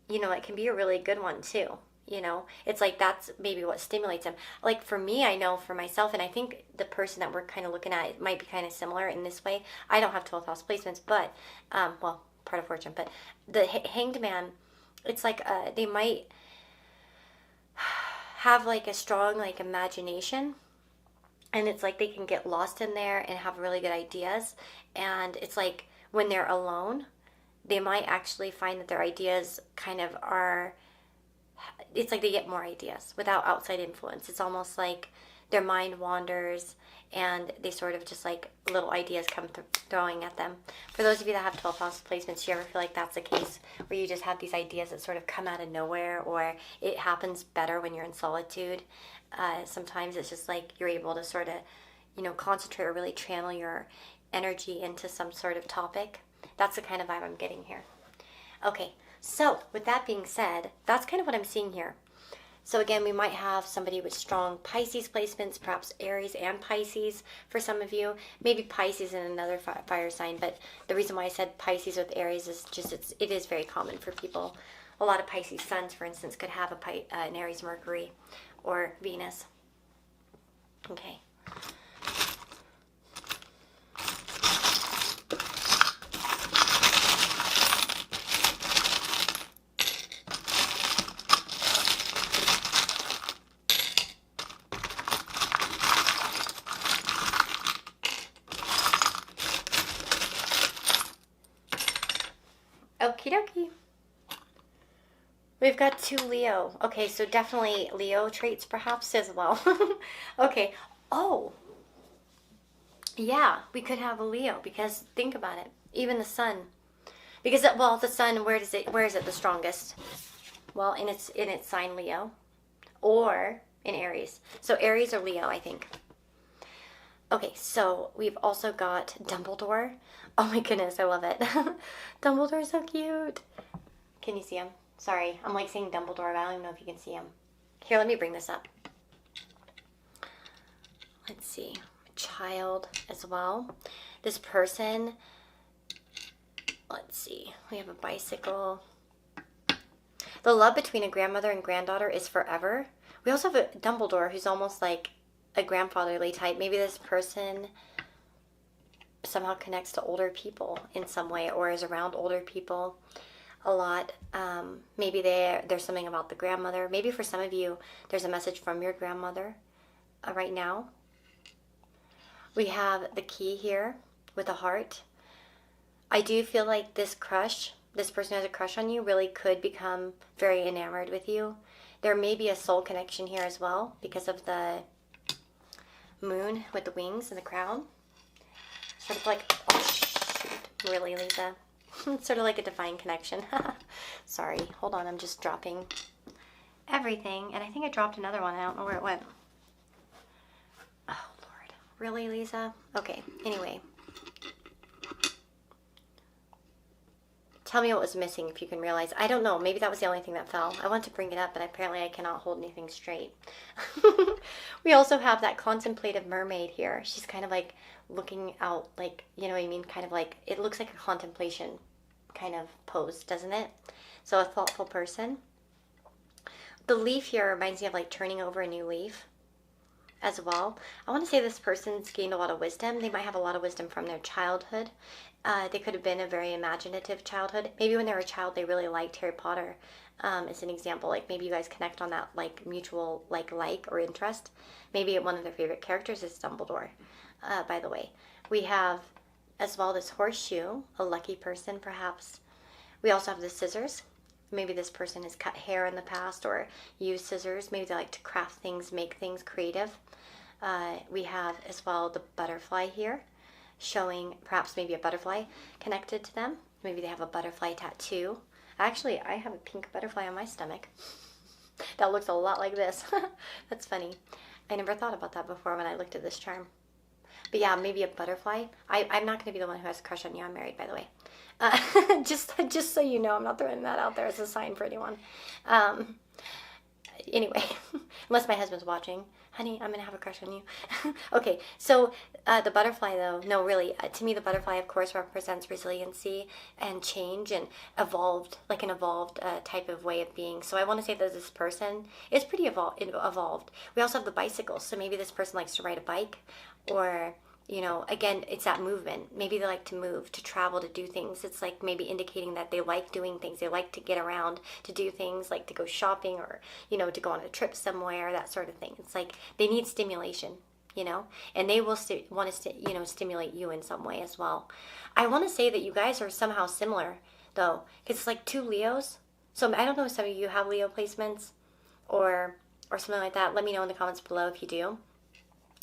you know, it can be a really good one too. You know, it's like that's maybe what stimulates them. Like for me, I know for myself, and I think the person that we're kind of looking at might be kind of similar in this way. I don't have 12th house placements, but, well, part of fortune, but the hanged man, it's like they might have like a strong like imagination, and it's like they can get lost in there and have really good ideas. And it's like when they're alone, they might actually find that their ideas kind of are, it's like they get more ideas without outside influence. It's almost like their mind wanders and they sort of just like little ideas come throwing at them. For those of you that have 12 house placements, do you ever feel like that's the case where you just have these ideas that sort of come out of nowhere, or it happens better when you're in solitude? Sometimes it's just like you're able to sort of, you know, concentrate or really channel your energy into some sort of topic. That's the kind of vibe I'm getting here. Okay, so with that being said, that's kind of what I'm seeing here. So again, we might have somebody with strong Pisces placements, perhaps Aries and Pisces for some of you. Maybe Pisces in another fire sign, but the reason why I said Pisces with Aries is just it is very common for people. A lot of Pisces suns, for instance, could have an Aries Mercury or Venus. Okay. Okie dokie. We've got 2 Leo. Okay, so definitely Leo traits perhaps as well. Okay. Oh. Yeah, we could have a Leo, because think about it. Even the sun. Because, well, the sun, where is it the strongest? Well, in its sign Leo, or in Aries. So Aries or Leo, I think. Okay, so we've also got Dumbledore. Oh my goodness, I love it. Dumbledore's so cute. Can you see him? Sorry, I'm like saying Dumbledore, but I don't even know if you can see him. Here, let me bring this up. Let's see. Child as well. This person, let's see. We have a bicycle. The love between a grandmother and granddaughter is forever. We also have a Dumbledore who's almost like a grandfatherly type. Maybe this person somehow connects to older people in some way, or is around older people a lot. Maybe there's something about the grandmother. Maybe for some of you, there's a message from your grandmother right now. We have the key here with a heart. I do feel like this person who has a crush on you really could become very enamored with you. There may be a soul connection here as well because of the moon with the wings and the crown. Sort of like, oh shoot, really, Lisa? Sort of like a divine connection. Sorry, hold on, I'm just dropping everything. And I think I dropped another one. I don't know where it went. Oh, Lord. Really, Lisa? Okay, anyway. Tell me what was missing if you can realize. I don't know. Maybe that was the only thing that fell. I want to bring it up, but apparently I cannot hold anything straight. We also have that contemplative mermaid here. She's kind of like looking out, like, you know what I mean? Kind of like, it looks like a contemplation kind of pose, doesn't it? So a thoughtful person. The leaf here reminds me of like turning over a new leaf as well. I want to say this person's gained a lot of wisdom. They might have a lot of wisdom from their childhood. They could have been a very imaginative childhood. Maybe when they were a child, they really liked Harry Potter. As an example, like maybe you guys connect on that like mutual like or interest. Maybe one of their favorite characters is Dumbledore. By the way, we have as well this horseshoe, a lucky person perhaps. We also have the scissors. Maybe this person has cut hair in the past or used scissors. Maybe they like to craft things, make things creative. We have as well the butterfly here, showing perhaps maybe a butterfly connected to them. Maybe they have a butterfly tattoo. Actually, I have a pink butterfly on my stomach. That looks a lot like this. That's funny. I never thought about that before when I looked at this charm. But yeah, maybe a butterfly. I'm not going to be the one who has a crush on you. I'm married, by the way. Just so you know, I'm not throwing that out there as a sign for anyone. Anyway, unless my husband's watching. honey, I'm gonna have a crush on you. Okay, so the butterfly though, no, really, to me the butterfly of course represents resiliency and change and evolved, like an evolved type of way of being. So I want to say that this person is pretty evolved. We also have the bicycle, so maybe this person likes to ride a bike, or you know, again, it's that movement. Maybe they like to move, to travel, to do things. It's like maybe indicating that they like doing things. They like to get around, to do things, like to go shopping or, you know, to go on a trip somewhere, that sort of thing. It's like they need stimulation, you know, and they will want to, you know, stimulate you in some way as well. I want to say that you guys are somehow similar, though, because it's like two Leos. So I don't know if some of you have Leo placements or something like that. Let me know in the comments below if you do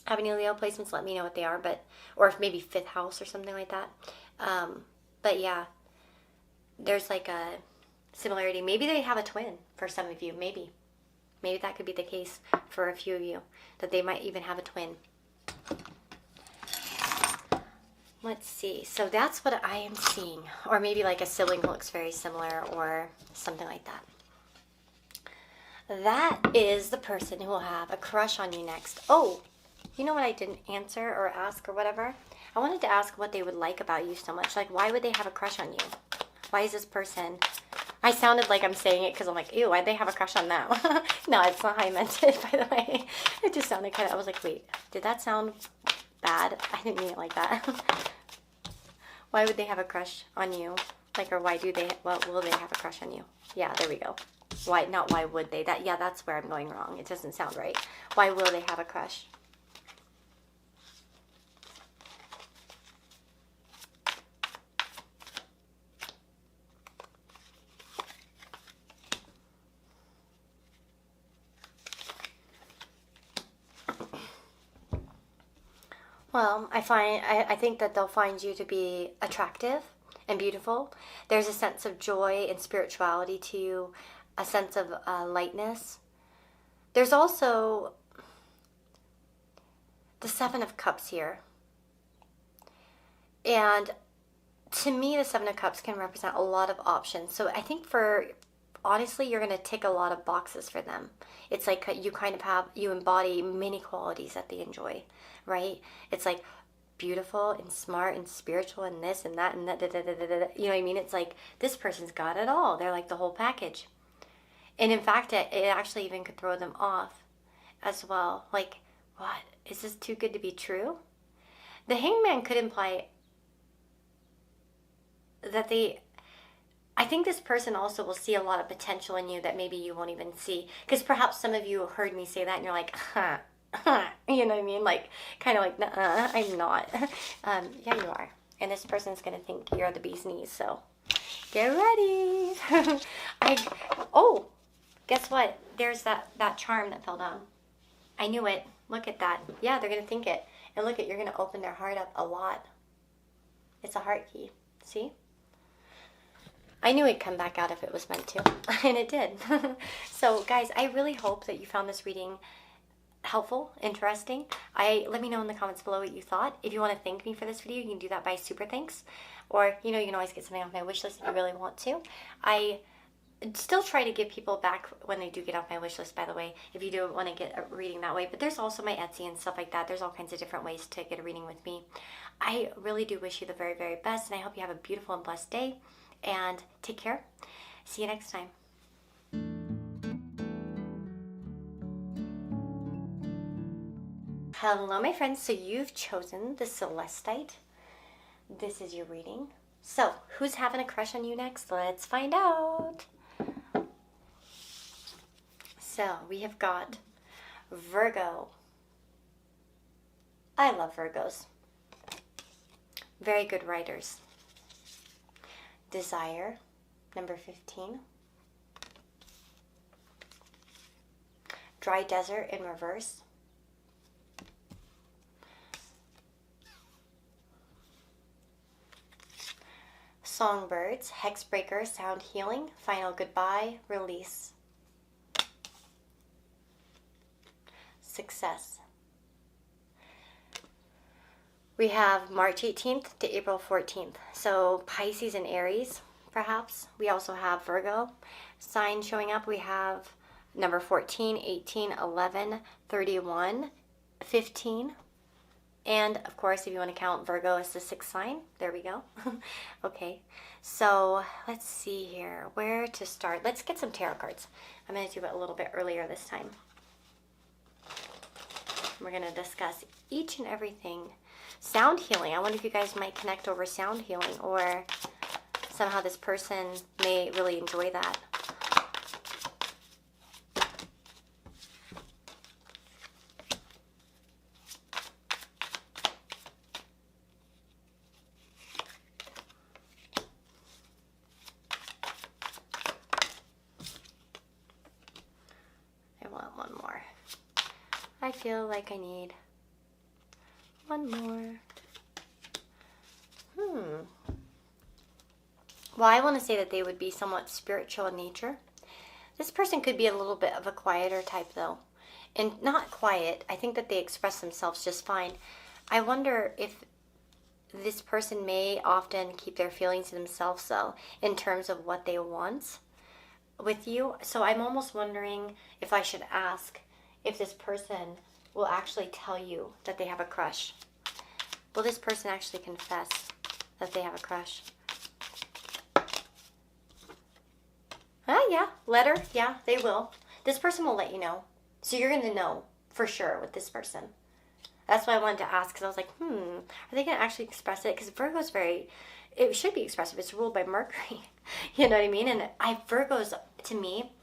have any Leo placements. Let me know what they are, but or if maybe fifth house or something like that. But yeah, there's like a similarity. Maybe they have a twin for some of you. Maybe that could be the case for a few of you, that they might even have a twin. Let's see. So that's what I am seeing, or maybe like a sibling who looks very similar or something like that. That is the person who will have a crush on you next. Oh, you know what I didn't answer or ask or whatever? I wanted to ask what they would like about you so much. Like, why would they have a crush on you? Why is this person... I sounded like I'm saying it because I'm like, ew, why'd they have a crush on that? No, it's not how I meant it, by the way. It just sounded kind of... I was like, wait, did that sound bad? I didn't mean it like that. Why would they have a crush on you? Like, or why do they... Well, will they have a crush on you? Yeah, there we go. Why? Not why would they? Yeah, that's where I'm going wrong. It doesn't sound right. Why will they have a crush? Well, I think that they'll find you to be attractive and beautiful. There's a sense of joy and spirituality to you, a sense of lightness. There's also the Seven of Cups here. And to me, the Seven of Cups can represent a lot of options. So I think honestly, you're going to tick a lot of boxes for them. It's like you embody many qualities that they enjoy, right? It's like beautiful and smart and spiritual and this and that and that, da, da, da, da, da. You know what I mean? It's like this person's got it all. They're like the whole package. And in fact, it actually even could throw them off as well. Like, what? Is this too good to be true? The Hangman could imply that I think this person also will see a lot of potential in you that maybe you won't even see. Because perhaps some of you heard me say that and you're like, huh, you know what I mean? Like, kind of like, nuh-uh, I'm not. Yeah, you are. And this person's going to think you're the bee's knees, so get ready. Oh, guess what? There's that charm that fell down. I knew it. Look at that. Yeah, they're going to think it. And look at, you're going to open their heart up a lot. It's a heart key. See? I knew it'd come back out if it was meant to, and it did. So, guys, I really hope that you found this reading helpful, interesting. Let me know in the comments below what you thought. If you want to thank me for this video, you can do that by super thanks, or you can always get something off my wish list if you really want to. I still try to give people back when they do get off my wish list, by the way, if you do want to get a reading that way. But there's also my Etsy and stuff like that. There's all kinds of different ways to get a reading with me. I really do wish you the very, very best, and I hope you have a beautiful and blessed day. And take care. See you next time. Hello, my friends. So you've chosen the Celestite. This is your reading. So who's having a crush on you next? Let's find out. So we have got Virgo. I love Virgos. Very good writers. Desire, number 15. Dry Desert in reverse. Songbirds, Hexbreaker, Sound Healing, Final Goodbye, Release. Success. We have March 18th to April 14th. So Pisces and Aries, perhaps. We also have Virgo sign showing up. We have number 14, 18, 11, 31, 15. And of course, if you want to count Virgo as the 6th sign, there we go. Okay, so let's see here, where to start. Let's get some tarot cards. I'm going to do it a little bit earlier this time. We're going to discuss each and everything. Sound healing. I wonder if you guys might connect over sound healing, or somehow this person may really enjoy that. I feel like I need one more. Well, I want to say that they would be somewhat spiritual in nature. This person could be a little bit of a quieter type, though. And not quiet. I think that they express themselves just fine. I wonder if this person may often keep their feelings to themselves, though, in terms of what they want with you. So I'm almost wondering if I should ask if this person will actually tell you that they have a crush. Will this person actually confess that they have a crush? Yeah, letter, yeah, they will. This person will let you know. So you're going to know for sure with this person. That's why I wanted to ask, because I was like, are they going to actually express it? Because Virgo's it should be expressive. It's ruled by Mercury. You know what I mean? And Virgos, to me,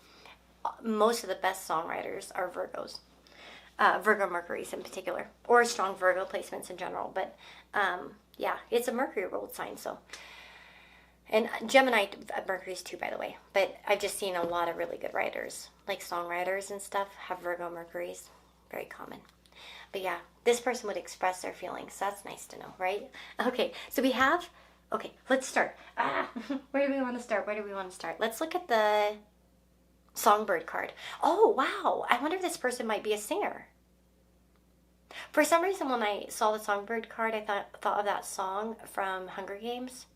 most of the best songwriters are Virgos. Virgo Mercury's in particular, or strong Virgo placements in general. But yeah, it's a Mercury ruled sign, so. And Gemini Mercury's too, by the way. But I've just seen a lot of really good writers, like songwriters and stuff, have Virgo Mercury's. Very common. But yeah, this person would express their feelings. So that's nice to know, right? Okay, so we have, okay, let's start. Where do we want to start? Let's look at the Songbird card. Oh, wow. I wonder if this person might be a singer. For some reason, when I saw the Songbird card, I thought of that song from Hunger Games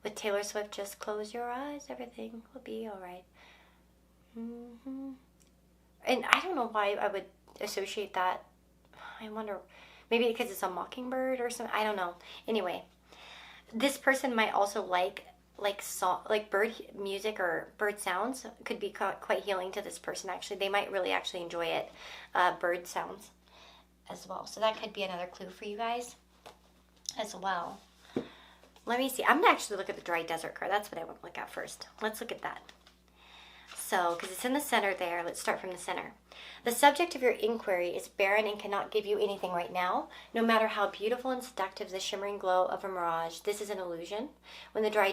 with Taylor Swift, Just Close Your Eyes, Everything Will Be All Right. And I don't know why I would associate that. I wonder, maybe because it's a mockingbird or something. I don't know. Anyway, this person might also like bird music or bird sounds. Could be quite healing to this person, actually. They might really actually enjoy it, bird sounds as well. So that could be another clue for you guys as well. Let me see. I'm going to actually look at the dry desert card. That's what I want to look at first. Let's look at that. So, because it's in the center there, let's start from the center. The subject of your inquiry is barren and cannot give you anything right now. No matter how beautiful and seductive the shimmering glow of a mirage, this is an illusion. When the dry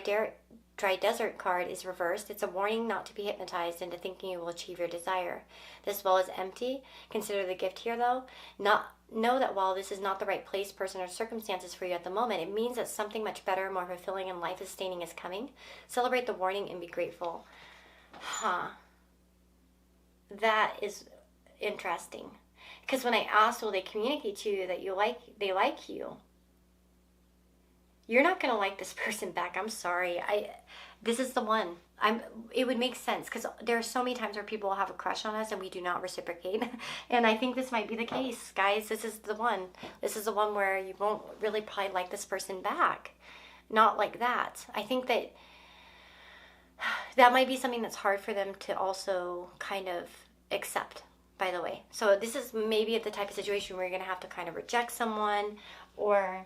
desert card is reversed, it's a warning not to be hypnotized into thinking you will achieve your desire. This well is empty. Consider the gift here, though. Know that while this is not the right place, person, or circumstances for you at the moment, it means that something much better, more fulfilling, and life-sustaining is coming. Celebrate the warning and be grateful. That is interesting. Because when I asked, will they communicate to you that they like you? You're not going to like this person back. I'm sorry. This is the one. It would make sense, because there are so many times where people will have a crush on us and we do not reciprocate. And I think this might be the case, guys. This is the one. This is the one where you won't really probably like this person back. Not like that. I think that might be something that's hard for them to also kind of accept, by the way. So this is maybe the type of situation where you're going to have to kind of reject someone, or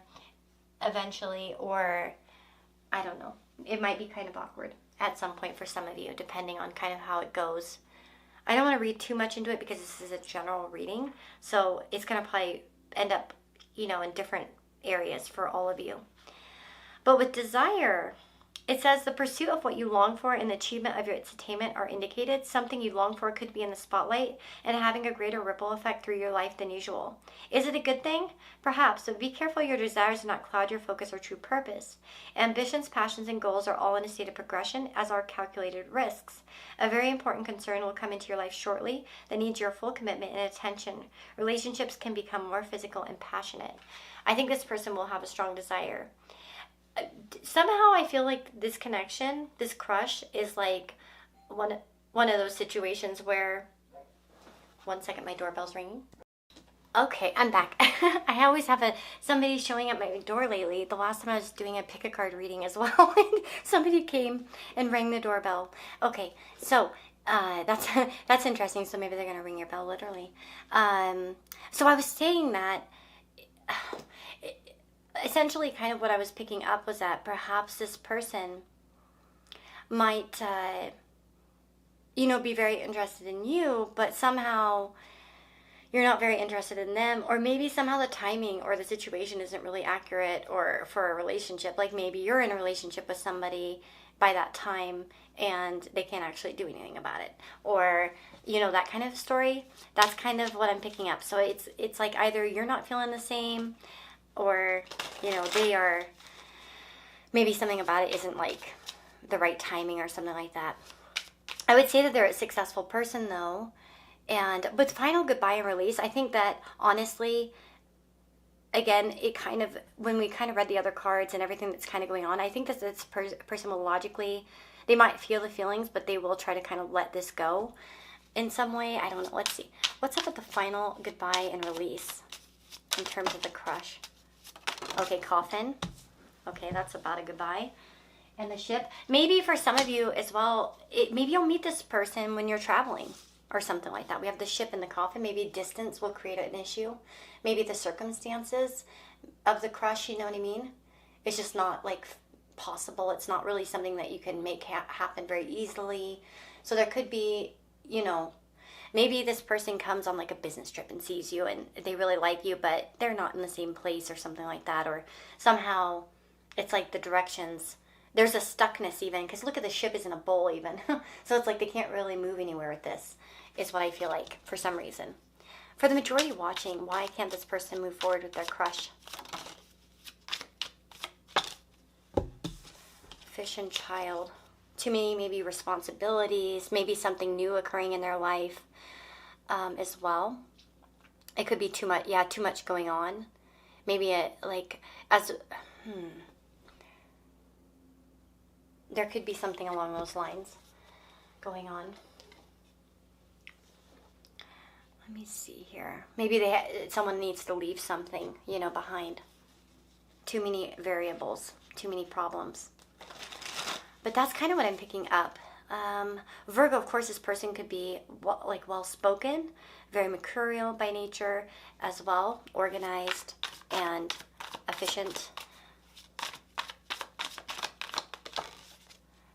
eventually, or I don't know. It might be kind of awkward at some point for some of you, depending on kind of how it goes. I don't want to read too much into it because this is a general reading. So it's going to probably end up, in different areas for all of you. But with desire, it says the pursuit of what you long for and the achievement of its attainment are indicated. Something you long for could be in the spotlight and having a greater ripple effect through your life than usual. Is it a good thing? Perhaps, but be careful your desires do not cloud your focus or true purpose. Ambitions, passions, and goals are all in a state of progression, as are calculated risks. A very important concern will come into your life shortly that needs your full commitment and attention. Relationships can become more physical and passionate. I think this person will have a strong desire. Somehow I feel like this connection, this crush, is like one of those situations where 1 second, my doorbell's ringing. Okay, I'm back. I always have somebody showing at my door lately. The last time I was doing a pick a card reading as well, and somebody came and rang the doorbell. Okay, so that's interesting. So maybe they're gonna ring your bell literally. So I was saying that essentially, kind of what I was picking up was that perhaps this person might, be very interested in you, but somehow you're not very interested in them, or maybe somehow the timing or the situation isn't really accurate or for a relationship. Like maybe you're in a relationship with somebody by that time and they can't actually do anything about it, or that kind of story. That's kind of what I'm picking up. So it's like either you're not feeling the same, or they are, maybe something about it isn't like the right timing or something like that. I would say that they're a successful person though. And with final goodbye and release, I think that honestly, again, when we kind of read the other cards and everything that's kind of going on, I think that this person will logically, they might feel the feelings, but they will try to kind of let this go in some way. I don't know. Let's see. What's up with the final goodbye and release in terms of the crush? Okay, coffin. Okay, that's about a goodbye. And the ship. Maybe for some of you as well, maybe you'll meet this person when you're traveling, or something like that. We have the ship and the coffin. Maybe distance will create an issue. Maybe the circumstances of the crush, you know what I mean? It's just not like possible. It's not really something that you can make happen very easily. So there could be, maybe this person comes on like a business trip and sees you and they really like you, but they're not in the same place or something like that. Or somehow it's like the directions, there's a stuckness even, because look at the ship is in a bowl even. So it's like they can't really move anywhere with this, is what I feel like for some reason. For the majority watching, why can't this person move forward with their crush? Fish and child. Too many maybe responsibilities, maybe something new occurring in their life as well. It could be too much going on. Maybe there could be something along those lines going on. Let me see here. Maybe someone needs to leave something, behind. Too many variables, too many problems. But that's kind of what I'm picking up. Virgo, of course, this person could be well-spoken, very mercurial by nature as well, organized and efficient.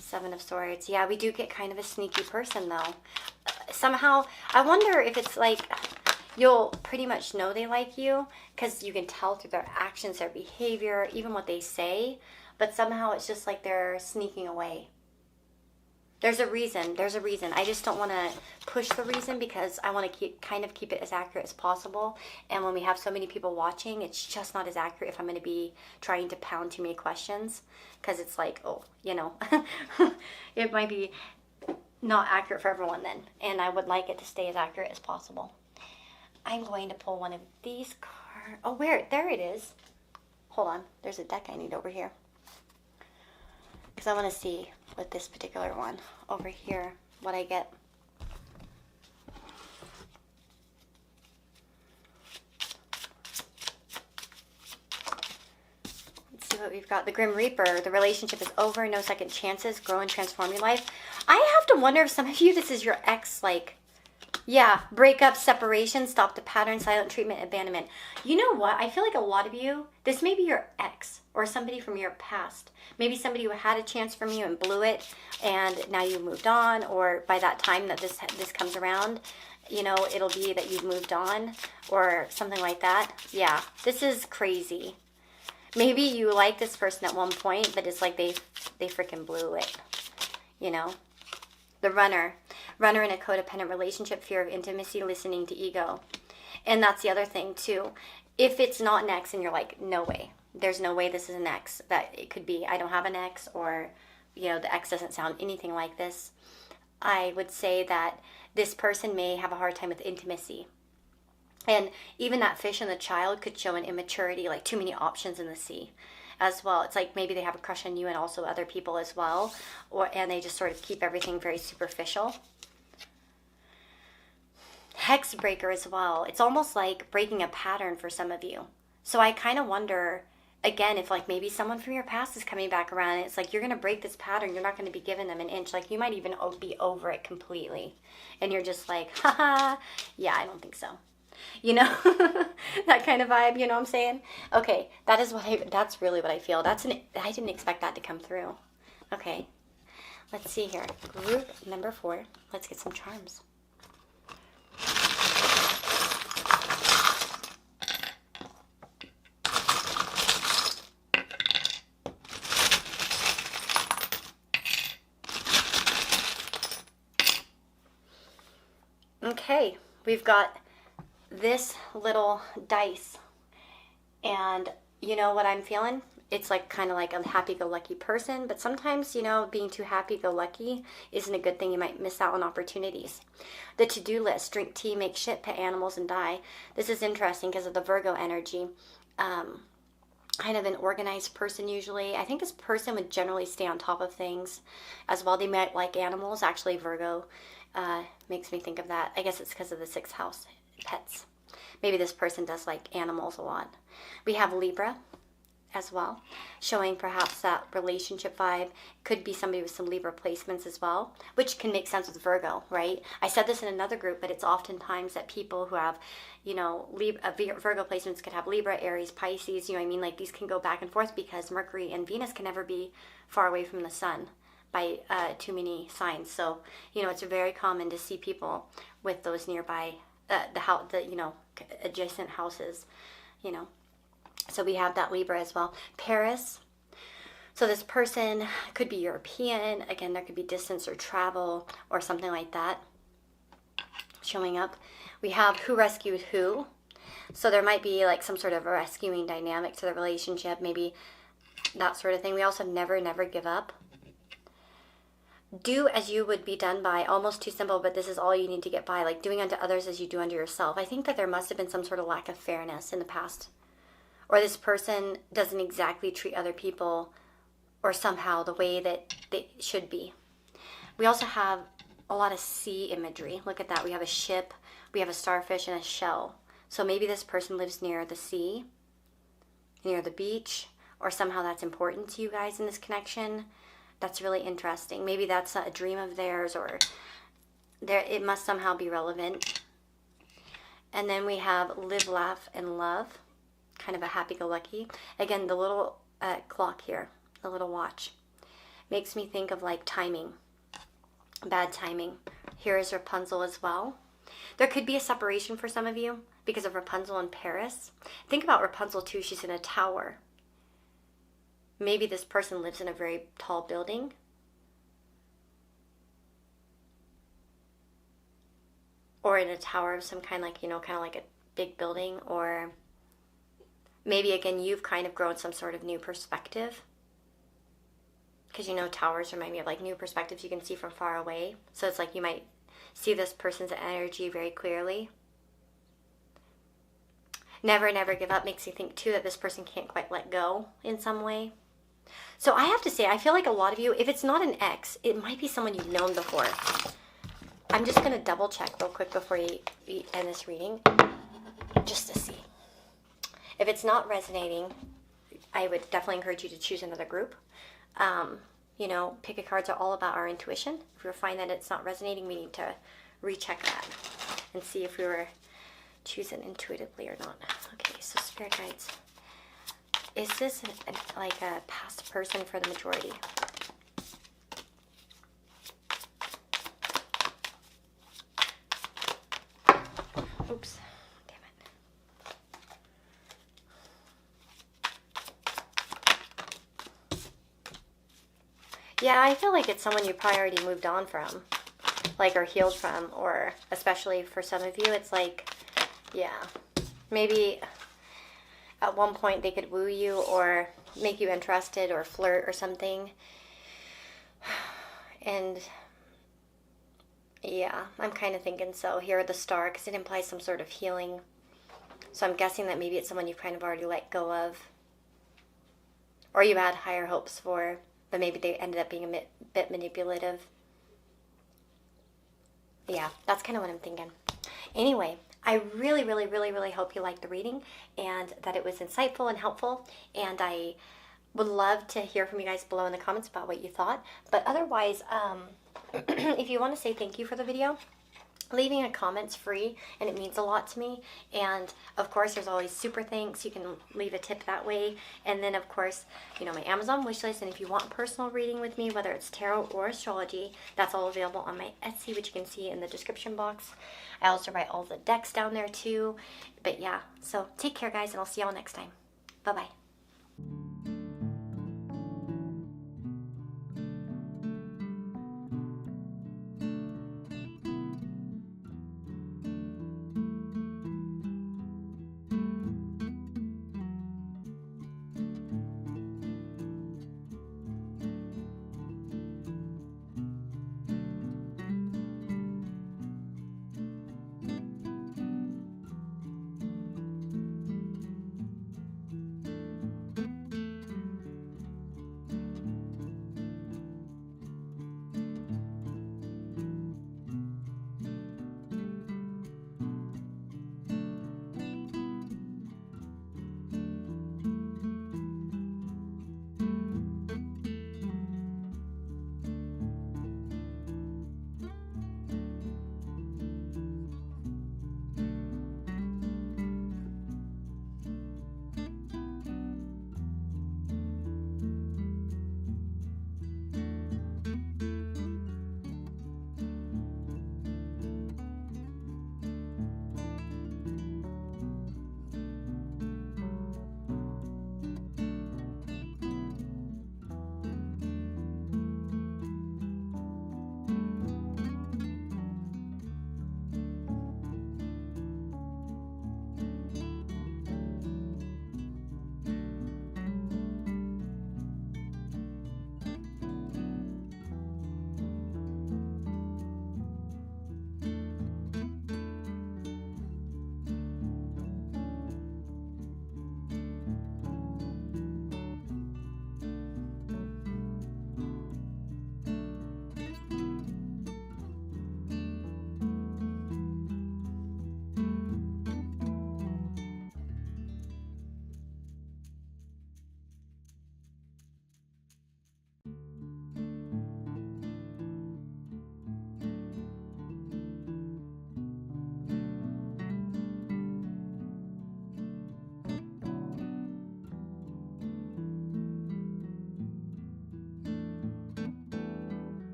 Seven of Swords. Yeah, we do get kind of a sneaky person though. Somehow, I wonder if it's like you'll pretty much know they like you because you can tell through their actions, their behavior, even what they say, but somehow it's just like they're sneaking away. There's a reason. I just don't want to push the reason because I want to keep it as accurate as possible. And when we have so many people watching, it's just not as accurate if I'm going to be trying to pound too many questions, because it's like, it might be not accurate for everyone then, and I would like it to stay as accurate as possible. I'm going to pull one of these cards. Oh, there it is. Hold on, there's a deck I need over here, because I want to see with this particular one over here what I get. Let's see what we've got. The Grim Reaper. The relationship is over. No second chances. Grow and transform your life. I have to wonder if some of you, this is your ex, breakup, separation, stop the pattern, silent treatment, abandonment. You know what? I feel like a lot of you, this may be your ex or somebody from your past. Maybe somebody who had a chance from you and blew it, and now you moved on, or by that time that this comes around, it'll be that you've moved on or something like that. Yeah, this is crazy. Maybe you like this person at one point, but it's like they freaking blew it, The runner in a codependent relationship, fear of intimacy, listening to ego. And that's the other thing too. If it's not an ex and you're like, no way, there's no way this is an ex, that it could be, I don't have an ex, or, the ex doesn't sound anything like this. I would say that this person may have a hard time with intimacy. And even that fish and the child could show an immaturity, like too many options in the sea as well. It's like maybe they have a crush on you and also other people as well, and they just sort of keep everything very superficial. Hex breaker as well. It's almost like breaking a pattern for some of you. So I kind of wonder, again, if like maybe someone from your past is coming back around and it's like you're going to break this pattern. You're not going to be giving them an inch. Like you might even be over it completely. And you're just like, haha, yeah, I don't think so. You know, that kind of vibe, you know what I'm saying? Okay, that's really what I feel. I didn't expect that to come through. Okay, let's see here. Group number 4. Let's get some charms. Okay, we've got this little dice, and you know what I'm feeling? It's like kind of like a happy-go-lucky person, but sometimes, you know, being too happy-go-lucky isn't a good thing. You might miss out on opportunities. The to-do list: drink tea, make shit, pet animals, and die. This is interesting because of the Virgo energy. Kind of an organized person usually. I think this person would generally stay on top of things as well. They might like animals. Actually, Virgo makes me think of that. I guess it's because of the 6th house, pets. Maybe this person does like animals a lot. We have Libra as well, showing perhaps that relationship vibe. Could be somebody with some Libra placements as well, which can make sense with Virgo, right? I said this in another group, but it's oftentimes that people who have, you know, Virgo placements could have Libra, Aries, Pisces, you know what I mean? Like these can go back and forth because Mercury and Venus can never be far away from the sun by too many signs. So, you know, it's very common to see people with those nearby, you know, adjacent houses, you know. So we have that Libra as well. Paris. So this person could be European. Again, there could be distance or travel or something like that showing up. We have who rescued who. So there might be like some sort of a rescuing dynamic to the relationship, maybe that sort of thing. We also have never, never give up. Do as you would be done by, almost too simple, but this is all you need to get by, like doing unto others as you do unto yourself. I think that there must have been some sort of lack of fairness in the past. Or this person doesn't exactly treat other people or somehow the way that they should be. We also have a lot of sea imagery. Look at that. We have a ship, we have a starfish, and a shell. So maybe this person lives near the sea, near the beach, or somehow that's important to you guys in this connection. That's really interesting. Maybe that's a dream of theirs, or it must somehow be relevant. And then we have live, laugh, and love. Kind of a happy-go-lucky. Again, the little clock here, the little watch, makes me think of like timing, bad timing. Here is Rapunzel as well. There could be a separation for some of you because of Rapunzel in Paris. Think about Rapunzel too. She's in a tower. Maybe this person lives in a very tall building. Or in a tower of some kind, like, you know, kind of like a big building. Or maybe, again, you've kind of grown some sort of new perspective. Because, you know, towers remind me of like new perspectives you can see from far away. So it's like you might see this person's energy very clearly. Never, never give up makes you think too that this person can't quite let go in some way. So I have to say, I feel like a lot of you, if it's not an ex, it might be someone you've known before. I'm just going to double check real quick before you end this reading, just to see. If it's not resonating, I would definitely encourage you to choose another group. You know, pick a cards are all about our intuition. If we find that it's not resonating, we need to recheck that and see if we were choosing intuitively or not. Okay, so spirit guides. Is this like a past person for the majority? Oops, damn it. Yeah, I feel like it's someone you probably already moved on from, like, or healed from, or especially for some of you, it's like, yeah, maybe at one point they could woo you or make you interested or flirt or something. And yeah, I'm kind of thinking so. Here at the star, because it implies some sort of healing. So I'm guessing that maybe it's someone you've kind of already let go of. Or you had higher hopes for, but maybe they ended up being a bit manipulative. Yeah, that's kind of what I'm thinking. Anyway, I really, really, really, really hope you liked the reading and that it was insightful and helpful. And I would love to hear from you guys below in the comments about what you thought. But otherwise, if you want to say thank you for the video, leaving a comment's free, and it means a lot to me. And of course, there's always super thanks. You can leave a tip that way. And then of course, you know, my Amazon wish list. And if you want personal reading with me, whether it's tarot or astrology, that's all available on my Etsy, which you can see in the description box. I also write all the decks down there too. But yeah, so take care guys, and I'll see y'all next time. Bye bye.